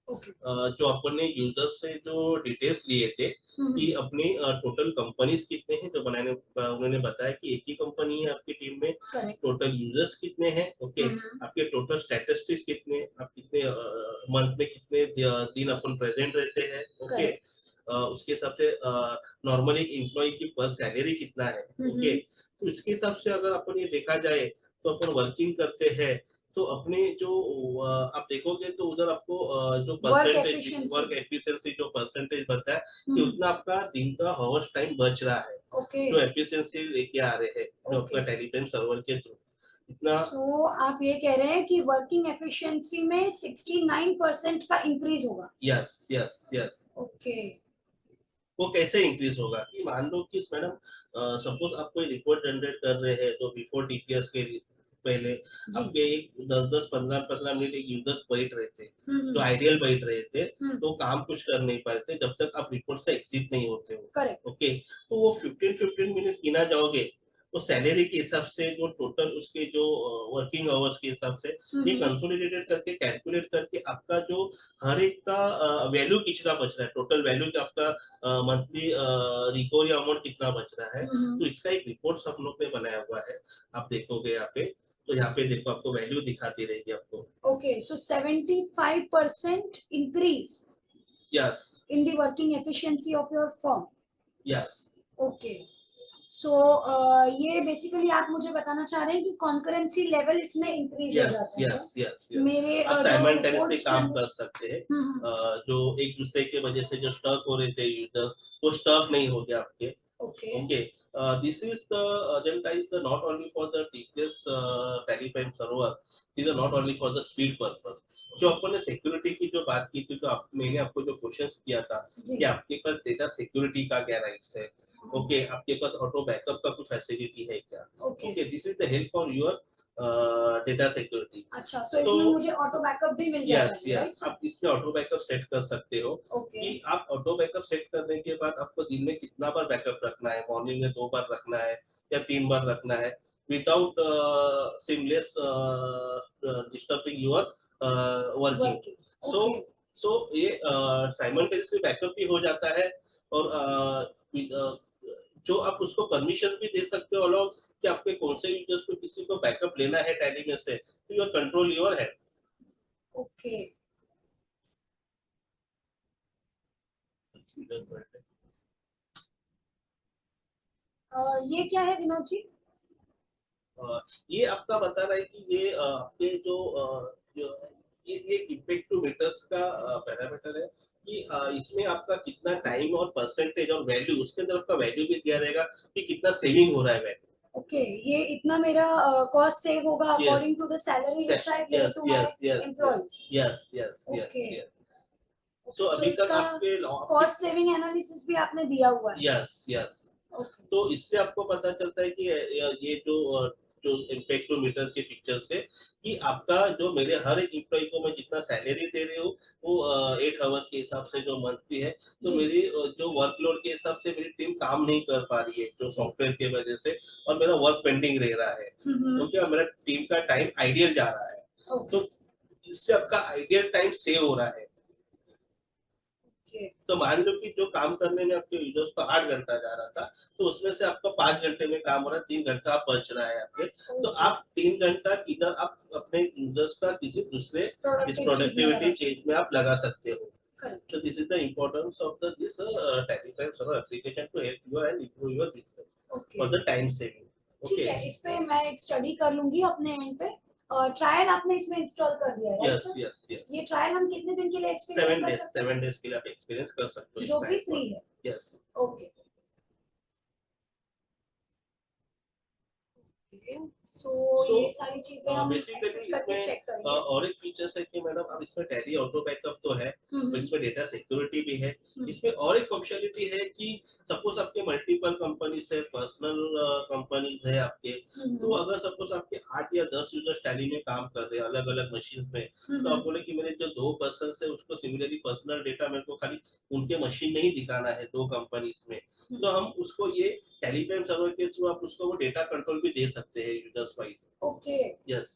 ओके। जो अपन ने यूजर से जो डिटेल्स लिए थे कि अपनी टोटल कंपनीज कितने हैं, जो बनाने उन्होंने बताया कि एक ही कंपनी है आपकी टीम में, टोटल यूजर्स कितने हैं, ओके, आपके टोटल स्टैटिस्टिक्स कितने, आप कितने मंथ में कितने दिन अपन प्रेजेंट रहते हैं, ओके, उसके हिसाब से नॉर्मली एक एम्प्लॉय की पर सैलरी कितना है, ओके। तो इसके हिसाब से अगर अपन ये देखा जाए तो अपन वर्किंग करते हैं तो अपने जो आप देखोगे तो उधर आपको जो परसेंटेज वर्क एफिशिएंसी जो परसेंटेज बनता है कि उतना आपका दिन का हॉवर्स टाइम बच रहा है, ओके जो एफिशिएंसी लेके आ रहे हैं जो आपका टेलीग्राम सर्वर के थ्रू इतना। सो आप ये कह रहे हैं कि वर्किंग एफिशिएंसी में 69% का इंक्रीज होगा। Yes yes yes. ओके वो कैसे इंक्रीज होगा कि मान लो कि मैडम सपोज आप कोई रिपोर्ट जनरेट कर रहे हैं तो बिफोर टीपीएस के पहले आपके एक 10-10 15-15 मिनट एक यूजर्स बैठ रहे थे, जो आइडियल बैठ रहे थे, तो काम कुछ कर नहीं पाते जब तक आप रिपोर्ट से एक्सिट नहीं होते हो, करेक्ट। ओके। तो वो 15-15 मिनट्स गिना जाओगे तो सैलरी के हिसाब से जो टोटल उसके जो वर्किंग आवर्स के हिसाब से ये कंसोलिडेटेड करके कैलकुलेट करके आपका जो हर एक का वैल्यू कितना बच रहा है, टोटल वैल्यू का आपका मंथली रिकवरी अमाउंट कितना बच रहा है, तो इसका एक रिपोर्ट हम लोग ने बनाया हुआ है। आप देखोगे यहाँ पे तो यहाँ पे देखो आपको वैल्यू दिखाती रहेगी आपको। Okay so 75% increase yes in the working efficiency of your firm. Yes Okay. So ये बेसिकली आप मुझे बताना चाह रहे हैं कि कॉन्करेंसी लेवल इसमें इंक्रीज हो यस जाता है। यस यस मेरे आप जो साइमल्टेनियसली reports काम जो- कर सकते हैं। हम्म, जो एक दूसरे के वजह से जो स्टक हो रहे थे यूजर्स वो स्टक नहीं हो गया आपके, okay. okay. This is the agenda is the not only for the TPS Telegram server, these are not only for the speed purpose. जो अपन ने सिक्योरिटी की जो बात की थी तो मैंने आपको जो क्वेश्चंस किया था कि आपके पास डेटा सिक्योरिटी का क्या राइट्स है, ओके, आपके पास ऑटो बैकअप का कुछ फैसिलिटी है क्या, okay, this is the help for your data security. अच्छा सो इसमें मुझे ऑटो बैकअप भी मिल जाएगा। यस यस, आप इसमें ऑटो बैकअप सेट कर सकते हो कि आप ऑटो बैकअप सेट करने के बाद आपको दिन में कितना बार बैकअप रखना है, मॉर्निंग में 2 बार रखना है या 3 बार रखना है without seamless disturbing your working. So ये साइमल्टेनियसली बैकअप भी हो जाता है और जो आप उसको परमिशन भी दे सकते हो अलॉग कि आपके कौन से यूजर्स को किसी को बैकअप लेना है टैली में से, तो your control your hand. Okay ये क्या है विनोद जी? ये आपका बता रहा है कि ये आपके जो ये इम्पैक्ट टू मीटर्स का पैरामीटर है कि इसमें आपका कितना टाइम और परसेंटेज और वैल्यू उसके अंदर आपका वैल्यू भी दिया रहेगा कि कितना सेविंग हो रहा है वैल्यू। ओके ये इतना मेरा कॉस्ट सेव होगा according to the salary which I pay to my employees. Yes yes okay so अभी तक आपके कॉस्ट सेविंग एनालिसिस भी आपने दिया हुआ है। यस यस तो इससे आपको पता चलता है कि ये जो इम्पैक्ट टू मीटर के पिक्चर से कि आपका जो मेरे हर एक एम्प्लॉय को मैं जितना सैलरी दे रही हूँ वो 8 आवर्स के हिसाब से जो मंथली है, तो मेरी जो वर्कलोड के हिसाब से मेरी टीम काम नहीं कर पा रही है जो सॉफ्टवेयर के वजह से और मेरा वर्क पेंडिंग रह रहा है क्योंकि मेरा टीम का टाइम आइडियल जा रहा है। तो इससे आपका आइडियल टाइम सेव हो रहा है। तो मान लो कि जो काम करने में आपके यूजर्स को 8 घंटा जा रहा था तो उसमें से आपका 5 घंटे में काम हो रहा है, 3 घंटा आप बच रहा है आपके, तो आप 3 घंटा इधर आप अपने यूजर्स का किसी दूसरे प्रोडक्टिविटी चेंज में आप लगा सकते हो। So this is the importance of this Telegram server application to help you and improve your business for the time saving. ठीक है, इस पे मैं एक स्टडी कर लूंगी अपने एंड पे। ट्रायल आपने इसमें इंस्टॉल कर दिया है, यस यस यस। ये ट्रायल हम कितने दिन के लिए एक्सपीरियंस कर सकते हैं? 7 डेज के लिए आप एक्सपीरियंस कर सकते हो जो कि फ्री है। यस ओके सो ये सारी चीजें हम एक्सेस करके चेक करेंगे। और एक फीचर्स है कि मैडम अब इसमें टैली ऑटो बैकअप तो है और इसमें डेटा सिक्योरिटी भी है, इसमें और एक फंक्शनलिटी है कि सपोज आपके मल्टीपल कंपनीज है, पर्सनल कंपनीज है आपके, तो अगर सपोज आपके 8 या 10 यूजर्स टैली में काम कर रहे हैं अलग अलग मशीन में, तो आप बोले कि मेरे जो 2 पर्सन है उसको सिमिलरली पर्सनल डेटा मेरे को खाली उनके मशीन में ही दिखाना है 2 कंपनीज में, तो हम उसको ये टेलीग्राम सर्वर के थ्रू आप उसको वो डेटा कंट्रोल भी दे सकते हैं users wise. Okay yes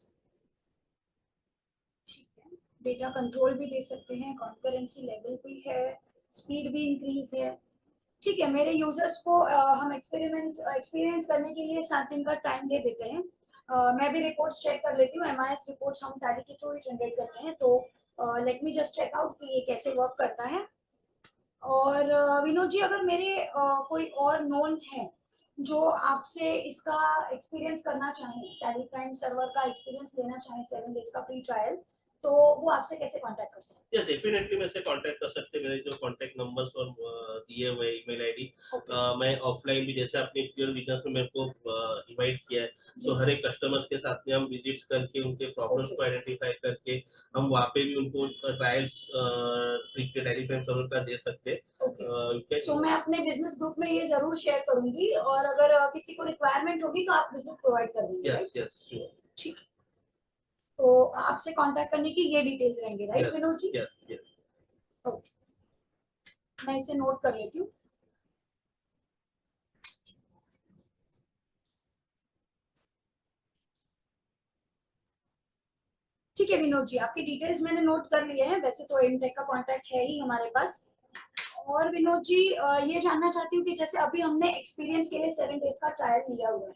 data control भी दे सकते हैं, कॉन्करेंसी लेवल भी है, स्पीड भी इंक्रीज है। ठीक है, मेरे यूजर्स को हम एक्सपीरियंस करने के लिए 7 दिन का टाइम दे देते हैं। मैं भी रिपोर्ट्स चेक कर लेती हूँ, MIS रिपोर्ट्स हम टैली के थ्रू ही जनरेट करते हैं, तो let me just check out कि ये कैसे वर्क करता है। और विनोद जी, अगर मेरे कोई और नोन है जो आपसे इसका एक्सपीरियंस करना चाहें, टैली प्राइम सर्वर का एक्सपीरियंस लेना चाहें 7 डेज का फ्री ट्रायल, तो वो आपसे कैसे कांटेक्ट कर सकते या डेफिनेटली मेरे से कांटेक्ट कर सकते हैं। मेरे जो कांटेक्ट नंबर्स और दिए हुए ईमेल आईडी, हैं? ओके मैं ऑफलाइन भी, जैसे आपने प्योर बिजनेस में मेरे को इनवाइट किया है, तो हर एक कस्टमर्स के साथ में हम विजिट्स करके उनके प्रॉब्लम्स Okay. को आइडेंटिफाई करके हम वहाँ पे भी उनको ट्रायल्स टैली प्राइम सर्वर का दे सकते हैं। ओके, सो मैं अपने बिजनेस ग्रुप में ये जरूर शेयर करूंगी, और अगर किसी को रिक्वायरमेंट होगी तो आप विजिट प्रोवाइड कर देंगे, राइट? यस यस ठीक है, तो आपसे कांटेक्ट करने की ये डिटेल्स रहेंगे, right Vinod ji? Yes yes. Okay, मैं इसे नोट कर लेती हूँ। ठीक है विनोद जी, आपकी डिटेल्स मैंने नोट कर लिए हैं। वैसे तो इनटेक का कांटेक्ट है ही हमारे पास। और विनोद जी, ये जानना चाहती हूँ कि जैसे अभी हमने एक्सपीरियंस के लिए 7 डेज का ट्रायल लिया हुआ है,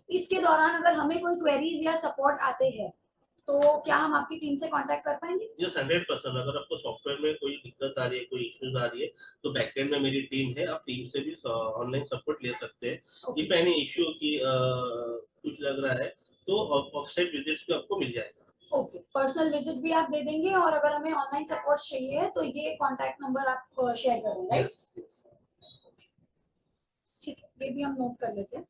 इसके दौरान अगर हमें कोई क्वेरीज या सपोर्ट आते हैं तो क्या हम आपकी टीम से कांटेक्ट कर पाएंगे? ये 100%, अगर आपको सॉफ्टवेयर में कोई दिक्कत आ रही है, कोई इश्यूज आ रही है, तो बैकएंड में मेरी टीम है, आप टीम से भी ऑनलाइन सपोर्ट ले सकते हैं। इफ एनी इश्यू की कुछ लग रहा है तो ऑफसाइट विजिट्स भी आपको मिल जाएगा। ओके, पर्सनल विजिट भी आप दे देंगे, और अगर हमें ऑनलाइन सपोर्ट चाहिए है तो ये कांटेक्ट नंबर आप शेयर कर देंगे, राइट? Yes yes. ठीक है, ये भी हम नोट कर लेते हैं।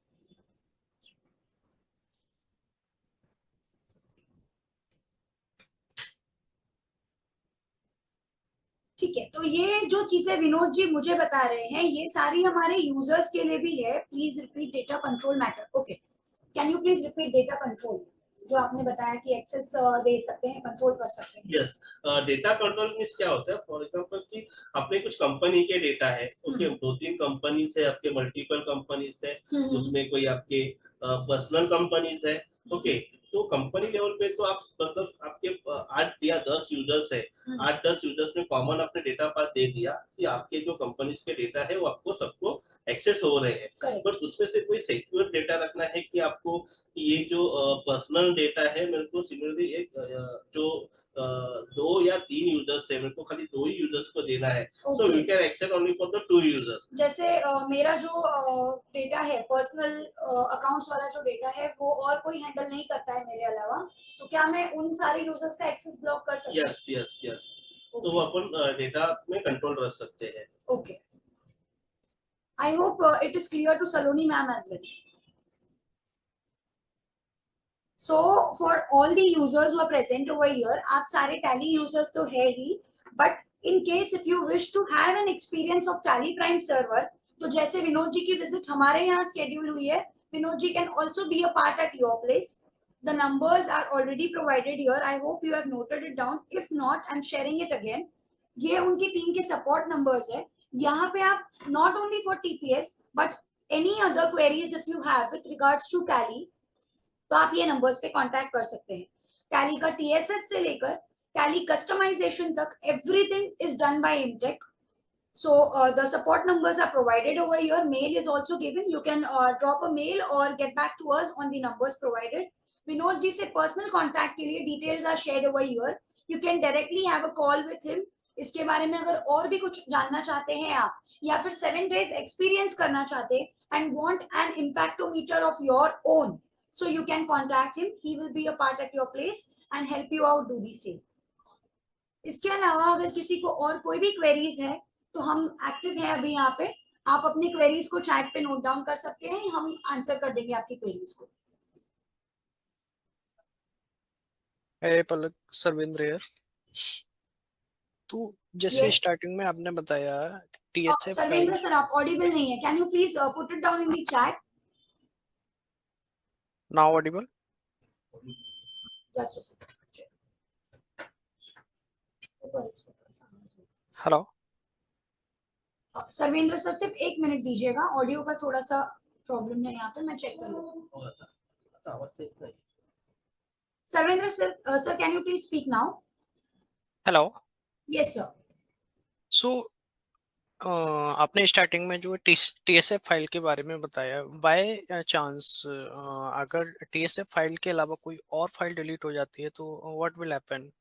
ठीक है, तो ये जो चीजें विनोद जी मुझे बता रहे हैं, ये सारी हमारे यूजर्स के लिए भी है। Please repeat data control matter. Okay, can you please repeat data control, जो आपने बताया कि एक्सेस दे सकते हैं, कंट्रोल कर सकते हैं? यस, डेटा कंट्रोल मीन्स क्या होता है, फॉर एग्जांपल कि आपने कुछ कंपनी के डेटा है, ओके, 2-3 कंपनी है, आपके मल्टीपल कंपनीज है, उसमें कोई आपके पर्सनल कंपनीज है, ओके, तो कंपनी लेवल पे तो आप मतलब आपके 8 या 10 यूजर्स है, 8-10 यूजर्स में कॉमन आपने डेटा पाथ दे दिया कि आपके जो कंपनीज के डेटा है वो आपको सबको एक्सेस हो रहे हैं, बट उसमें से कोई सिक्योर डेटा रखना है कि आपको ये जो पर्सनल डेटा है, मेरे को सिमिलरली एक जो 2 या 3 यूजर्स है, मेरे को खाली 2 ही यूजर्स को देना है, so we can accept only for the 2 users। जैसे मेरा जो डेटा है, पर्सनल अकाउंट्स वाला जो डेटा है, वो और कोई हैंडल नहीं करता है मेरे अलावा, तो क्या मैं उन सारे यूजर्स का एक्सेस ब्लॉक कर सकती हूँ? यस यस यस, तो वो अपन डेटा में कंट्रोल रख सकते हैं। Okay, I hope it is clear to Saloni ma'am as well. So for all the users who are present over here, आप सारे Tally users तो है ही, but in case if you wish to have an experience of Tally Prime server, तो जैसे विनोद जी की visit हमारे यहाँ schedule हुई है, Vinod ji can also be a part at your place. The numbers are already provided here. I hope you have noted it down. If not, I'm sharing it again. ये उनकी team के support numbers है। यहाँ पे आप not only for TPS but any other queries if you have with regards to Tally, तो आप ये नंबर्स पे कांटेक्ट कर सकते हैं। टैली का टीएसएस से लेकर टैली कस्टमाइजेशन तक everything is done by intake. So the support numbers are provided over here. Mail is also given. You can drop a mail or get back to us on the numbers provided. Vinod ji से personal contact के लिए details are shared over here. You can directly have a call with him. इसके बारे में अगर और भी कुछ जानना चाहते हैं आप, या फिर 7 days experience करना चाहते and want an impactometer of your own, so you can contact him. He will be a part at your place and help you out do the same. इसके अलावा अगर किसी को और कोई भी क्वेरीज है तो हम एक्टिव हैं अभी यहाँ पे। आप अपनी क्वेरीज को चैट पे नोट डाउन कर सकते हैं, हम आंसर कर देंगे आपकी क्वेरीज को। हे पलक, सर्वेंद्र यार, तो जैसे Yes. स्टार्टिंग में आपने बताया टीएसएफ सर्वेंद्र सर, आप ऑडिबल नहीं है। Can you please put it down in the chat? Now Audible? Just a second. Hello Sarvendra sir, सिर्फ 1 मिनट दीजिएगा, ऑडियो का थोड़ा सा प्रॉब्लम है यहाँ पे, मैं चेक कर लेती हूँ। Sarvendra sir, sir can you please speak now? Hello, yes sir. So आपने स्टार्टिंग में जो टीएसएफ फाइल के बारे में बताया, बाय चांस अगर टीएसएफ फाइल के अलावा कोई और फाइल डिलीट हो जाती है तो व्हाट विल हैपन?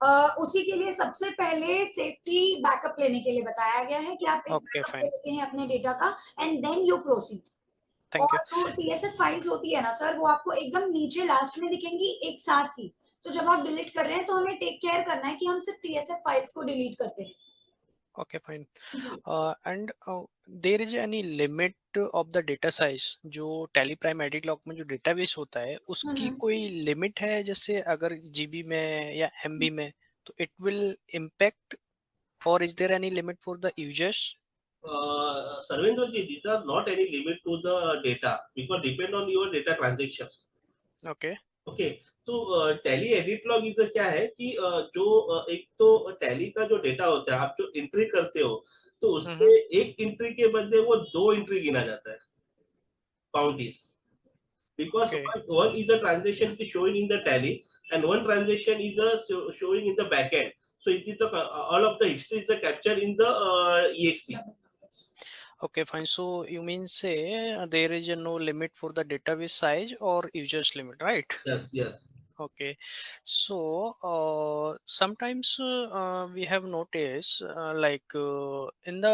उसी के लिए सबसे पहले सेफ्टी बैकअप लेने के लिए बताया गया है कि आप एक Okay, बैकअप ले fine. लेते हैं अपने डेटा का and then you proceed. Thank you. और जो TSF फाइल्स होती है ना सर, वो आपको एकदम नीचे लास्ट में दिखेंगी एक साथ ही। तो जब आप डिलीट कर रहे हैं तो हमें टेक केयर करना है कि हम सिर्फ TSF फाइल्स को डिलीट करते हैं। Okay, fine. And there is any limit of the data size जो Tally Prime Edit Log में जो डेटाबेस होता है उसकी कोई लिमिट है, जैसे अगर जीबी में या एमबी में, तो इट विल इम्पैक्ट, और is there any limit for the users? Sarvendra ji, these are not any limit to the data because depend on your data transactions. Okay. Okay, तो tally edit log इधर क्या है कि जो एक तो tally का जो डेटा होता है, आप जो एंट्री करते हो, तो उसके एक एंट्री के बदले वो 2 एंट्री गिना जाता है, count is, because Okay. one is the transaction is showing in the tally and one transaction is the showing in the backend. So it is the all of the history is the captured in the exe. Okay, fine. So you mean say there is no limit for the database size or users limit, right? Yes, yes. Okay, so sometimes we have noticed in the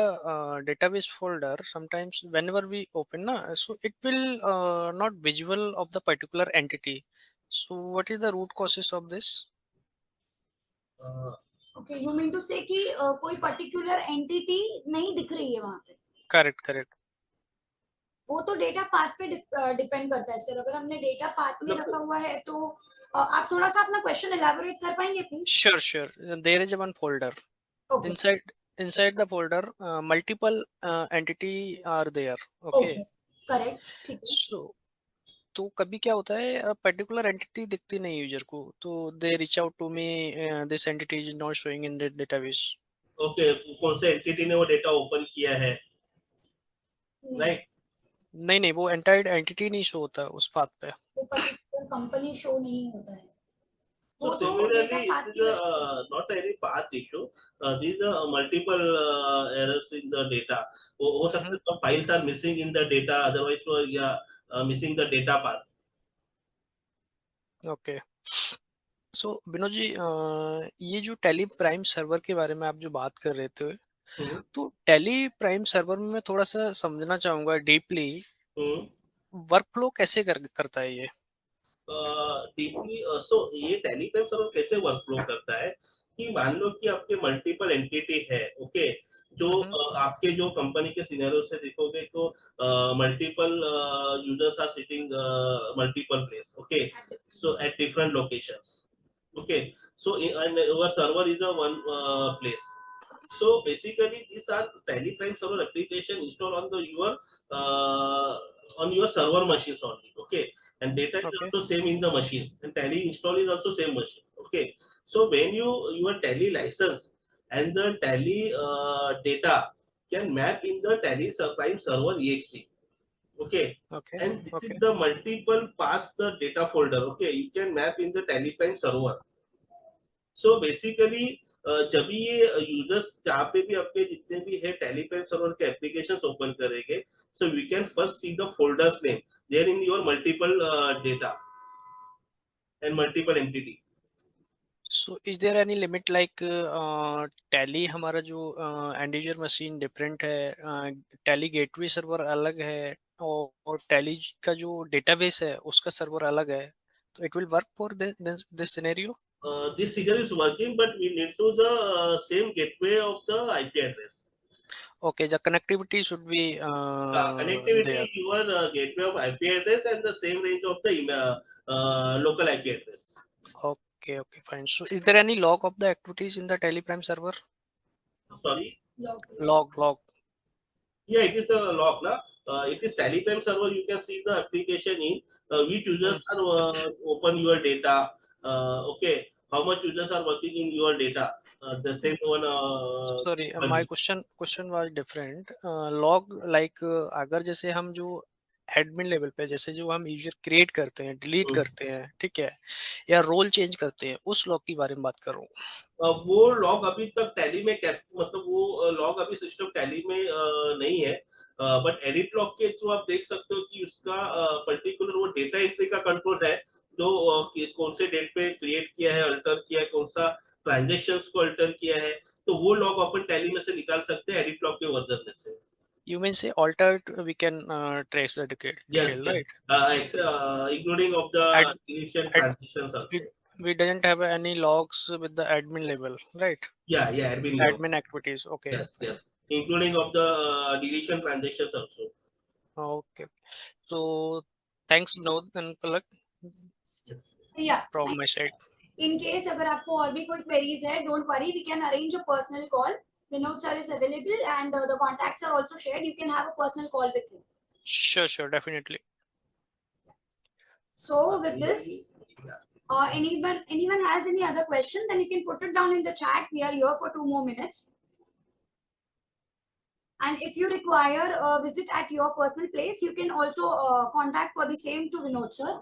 database folder, sometimes whenever we open so it will not visible of the particular entity. So what is the root causes of this? Uh, okay, you mean to say कि कोई particular entity नहीं दिख रही है वहां पे। Correct, correct. वो तो डेटा पाथ पे डिपेंड करता है सर। अगर हमने डेटा पाथ में रखा हुआ है तो आप थोड़ा सा अपना क्वेश्चन एलैबोरेट कर पाएंगे please? Sure, sure. There is one folder. Okay Inside the folder, multiple entity are there. Okay. Okay, correct, ठीक है। So तो कभी क्या होता है, पर्टिकुलर एंटिटी दिखती नहीं यूजर को, तो they reach out to me, this entity is not showing in the database. Okay, कौन से एंटिटी ने वो डेटा ओपन किया है, नहीं, राइट? नहीं नहीं, वो एंटायर एंटिटी नहीं शो होता उस पाथ पे. वो पर्टिकुलर कंपनी शो नहीं होता है। So वो तो data similarly, path it is की वजह से। not any path issue. These are multiple errors in the data. हो सकता है some files are missing in the data, otherwise वो या missing the data path. Okay. So Vinod ji, ये जो टेली प्राइम सर्वर के बारे में आप जो बात कर रहे थे, हम्म, तो टेली प्राइम सर्वर में मैं थोड़ा सा समझना चाहूंगा डीपली, हम्म. वर्क फ्लो कैसे करता है ये? डीपली सो ये टेलीग्राम सर्वर कैसे वर्कफ्लो करता है कि मान लो कि आपके मल्टीपल एंटिटी है, ओके, जो आपके जो कंपनी के सिनेरियो से देखोगे तो multiple users are sitting multiple place, okay, so at different locations, okay, so and our server is a one place. So basically these are teleprime server application installed on the your uh, on your server machines only, okay, and data is okay. also same in the machine and tally install is also same machine, okay. So when your tally license and the tally data can map in the tally prime server exe, okay, okay. and this okay. is the multiple pass the data folder, okay, you can map in the teleprime server. So basically जब भी ये users जहाँ पे भी आपके जितने भी है टेलीप्राइम सर्वर के एप्लीकेशंस ओपन करेंगे, so we can first see the folders name there in your multiple data and multiple entity. So is there any limit like Tally हमारा जो एंड यूजर मशीन डिफरेंट है, Tally gateway server अलग है, और tally का जो database है उसका सर्वर अलग है, तो it will work for this scenario? This figure is working, but we need to the same gateway of the IP address. Okay, the connectivity should be Connectivity there. is your gateway of IP address and the same range of the local IP address. Okay. Okay, fine. So is there any log of the activities in the Tally Prime server? Sorry. Log. Yeah, it is the log, na. It is Telegram server. You can see the application in which users are open your data. Okay, how much users are working in your data. The same one. Sorry, my question was different. Log like, अगर जैसे हम जो admin level पे, जैसे जो हम user create करते हैं, डिलीट करते हैं, ठीक है, या रोल चेंज करते हैं, उस लॉग के बारे में बात कर रहा हूँ. वो लॉग अभी तक टैली में मतलब वो लॉग अभी सिस्टम टैली में नहीं है, बट एडिट लॉग के थ्रू आप देख सकते हो कि उसका पर्टिकुलर वो डेटा एंट्री का कंट्रोल है, जो कौन से डेट पे क्रिएट किया है, अल्टर किया है, कौन सा ट्रांजेक्शंस को अल्टर किया है, तो वो लॉग अपन टैली में से निकाल सकते हैं एडिट लॉग के वर्जन में से। You mean say altered we can trace the Yes, detail, yes. right? Including of the Ad, initial ad, transitions we, also. we doesn't have any logs with the admin level, right? Yeah, admin level. Admin activities, okay. Yes, yes. Including of the deletion transactions also. Okay. So thanks Vinod and Palak Yes. Yeah. from my side. In case अगर आपको और भी कोई queries है, don't worry, we can arrange a personal call. Vinod sir is available and the contacts are also shared. You can have a personal call with him. Sure, definitely. So with this, anyone has any other question, then you can put it down in the chat. We are here for 2 more minutes. And if you require a visit at your personal place, you can also contact for the same to Vinod sir.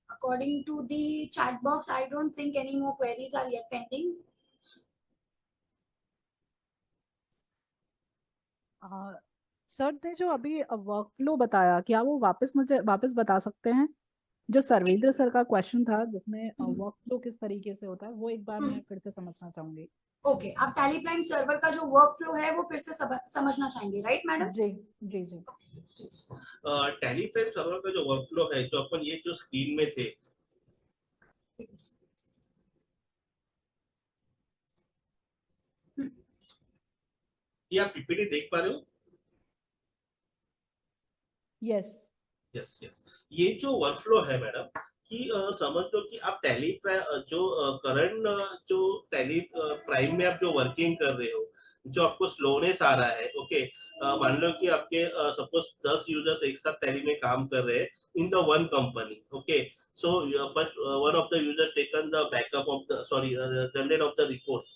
According to the chat box, I don't think any more queries are yet pending. Sir ने जो अभी work flow बताया, क्या वो मुझे वापस बता सकते हैं? जो सर्वेंद्र सर का क्वेश्चन था जिसमें वर्क फ्लो किस तरीके से होता है, वो एक बार मैं फिर से समझना चाहूंगी। ओके, आप टैली प्राइम सर्वर का जो वर्क फ्लो है वो फिर से समझना चाहेंगे, राइट मैडम? जी जी जी। टैली प्राइम सर्वर का जो वर्क फ्लो है, जो अपन ये जो स्क्रीन में थे, ये आप पीपीटी देख पा रहे हो? Yes yes yes. ये जो वर्कफ्लो है मैडम कि समझ लो कि आप टैली जो करंट जो टैली प्राइम में आप जो वर्किंग कर रहे हो, जो आपको स्लोनेस आ रहा है, ओके, मान लो कि आपके सपोज 10 यूजर्स एक साथ टैली में काम कर रहे हैं in the one company, okay, so first one of the users taken the backup of the generate of the reports,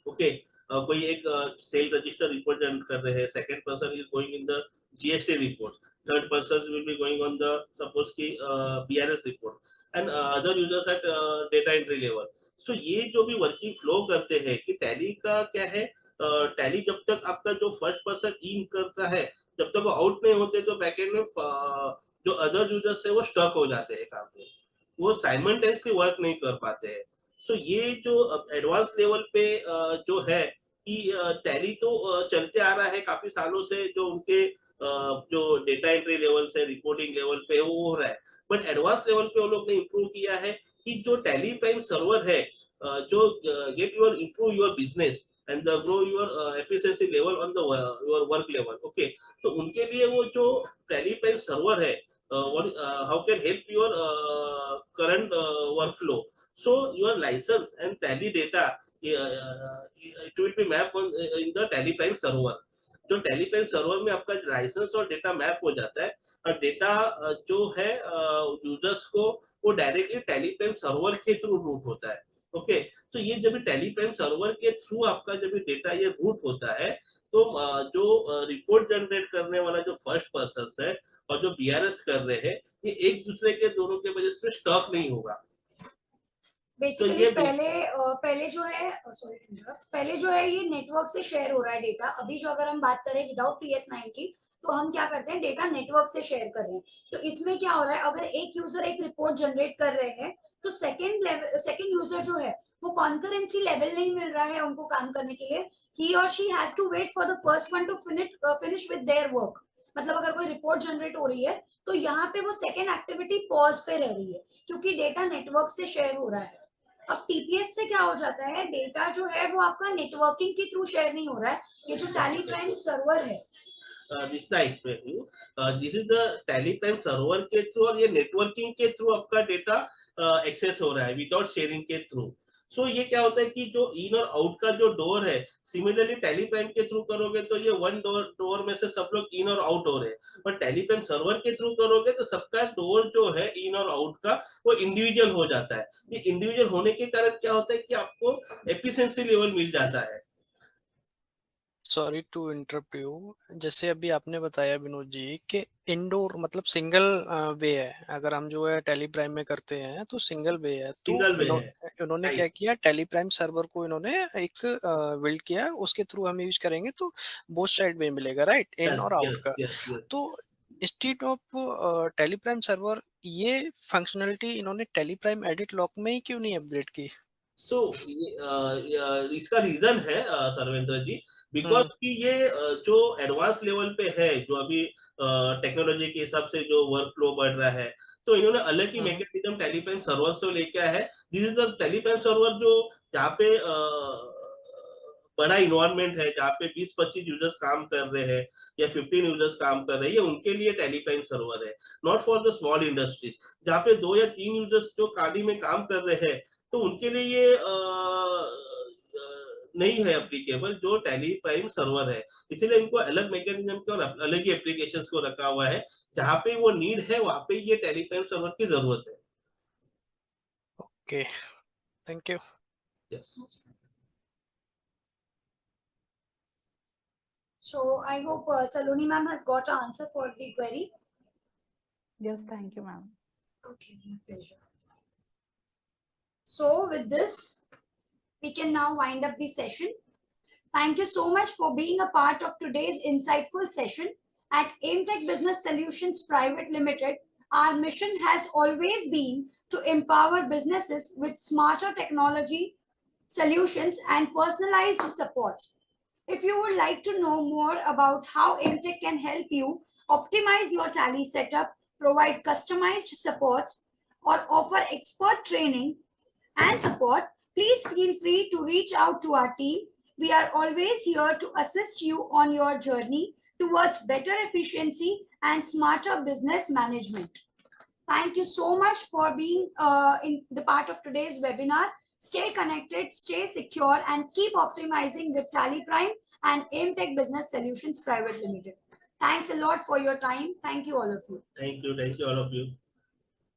okay, कोई एक सेल रजिस्टर रिपोर्ट जनरेट कर रहे हैं, second person is going in the GST report, third person will be going on the suppose ki BRS report, and other users at data entry level. So ये जो भी working flow करते हैं कि tally का क्या है, टैली जब तक आपका जो फर्स्ट पर्सन इन करता है, जब तक वो आउट नहीं होते तो बैकएंड में जो अदर यूजर्स है वो स्टक हो जाते हैं काम में, वो साइमल्टेनियसली वर्क नहीं कर पाते हैं। सो ये जो एडवांस लेवल पे जो है कि टैली तो चलते आ रहा है काफी सालों से, जो उनके जो डेटा एंट्री लेवल से रिपोर्टिंग लेवल पे वो हो रहा है, बट एडवांस लेवल पे वो लोग ने इम्प्रूव किया है कि जो टैली प्राइम सर्वर है, जो get your improve your business and grow your efficiency level on the your work level, okay, तो उनके लिए वो जो टैली प्राइम सर्वर है, how can help your current work flow, so your license and tally data it will be mapped on in the tally prime server. जो tally Prime server में आपका licence और डेटा मैप हो जाता है, और data जो है यूजर्स को वो डायरेक्टली टैली प्राइम सर्वर के थ्रू रूट होता है, ओके, तो ये जब टैली प्राइम सर्वर के थ्रू आपका जब डेटा ये रूट होता है, तो जो रिपोर्ट जनरेट करने वाला जो फर्स्ट पर्सन है और जो बीआरएस कर रहे हैं, ये एक दूसरे के दोनों के वजह से स्टॉक नहीं होगा। बेसिकली पहले जो है पहले जो है ये नेटवर्क से शेयर हो रहा है डेटा। अभी जो अगर हम बात करें विदाउट PS9 की, तो हम क्या करते हैं, डेटा नेटवर्क से शेयर कर रहे हैं। तो इसमें क्या हो रहा है, अगर एक यूजर एक रिपोर्ट जनरेट कर रहे हैं तो सेकंड यूजर जो है वो कॉन्करेंसी लेवल नहीं मिल रहा है उनको काम करने के लिए। ही और she has to wait for the first one to finish with their work. मतलब अगर कोई रिपोर्ट जनरेट हो रही है तो यहाँ पे वो सेकेंड एक्टिविटी पॉज पे रह रही है क्योंकि डेटा नेटवर्क से शेयर हो रहा है। अब टीपीएस से क्या हो जाता है, डेटा जो है वो आपका नेटवर्किंग के थ्रू शेयर नहीं हो रहा है। ये जो टैली प्राइम सर्वर है, this is the tally Prime server के थ्रू, और ये नेटवर्किंग के थ्रू आपका डेटा एक्सेस हो रहा है विदाउट शेयरिंग के थ्रू। सो ये क्या होता है कि जो इन और आउट का जो डोर है, सिमिलरली टैली प्राइम के थ्रू करोगे तो ये वन डोर में से सब लोग इन और आउट हो रहे हैं, पर टैली प्राइम सर्वर के थ्रू करोगे तो सबका डोर जो है इन और आउट का वो इंडिविजुअल हो जाता है। ये इंडिविजुअल होने के कारण क्या होता है कि आपको एफिशिएंसी लेवल मिल जाता है। सॉरी टू इंटरप्ट यू, जैसे अभी आपने बताया विनोद जी कि इंडोर मतलब सिंगल वे है, अगर हम जो है टैली प्राइम में करते हैं तो सिंगल वे है। तो सिंगल वे है, इन्होंने क्या किया, टैली प्राइम सर्वर को इन्होंने एक बिल्ड किया, उसके थ्रू हम यूज करेंगे तो बोथ साइड में मिलेगा, राइट, इन और आउट का। तो इंस्टीट्यूट ऑफ टेलीप्राइम सर्वर, ये फंक्शनलिटी इन्होंने टेलीप्राइम एडिट लॉक में ही क्यों नहीं अपडेट की? सो इसका रीजन है सर्वेंद्र जी, बिकॉज कि ये जो एडवांस लेवल पे है, जो अभी टेक्नोलॉजी के हिसाब से जो वर्क फ्लो बढ़ रहा है, तो इन्होंने अलग ही मैकेनिज्म टेलीप्राइम सर्वर से लेके आया है। This is the Teleprime server जो जहाँ पे बड़ा इन्वायरमेंट है, जहाँ पे 20-25 यूजर्स काम कर रहे हैं या 15 यूजर्स काम कर रहे हैं, ये उनके लिए टेलीप्राइम सर्वर है, not for the small industries. जहाँ पे 2 या 3 यूजर्स जो कार्डी में काम कर रहे हैं, तो उनके लिए ये नहीं है एप्लीकेबल जो टेली प्राइम सर्वर है। इसीलिए इनको अलग मैकेनिज्म के और अलग ही एप्लीकेशंस को रखा हुआ है, जहाँ पे वो नीड है वहाँ पे ये टेली प्राइम सर्वर की जरूरत है। Okay, thank you. Yes. So I hope Saloni ma'am has got an answer for the query. Yes, thank you, ma'am. Okay, my pleasure. So with this, we can now wind up the session. Thank you so much for being a part of today's insightful session. At Aimtech Business Solutions Private Limited, our mission has always been to empower businesses with smarter technology solutions and personalized support. If you would like to know more about how Aimtech can help you optimize your Tally setup, provide customized supports, or offer expert training and support, please feel free to reach out to our team. We are always here to assist you on your journey towards better efficiency and smarter business management. Thank you so much for being in the part of today's webinar. Stay connected, stay secure, and keep optimizing with Tally Prime and Aimtech Business Solutions Private Limited. Thanks a lot for your time. Thank you, all of you. Thank you all of you.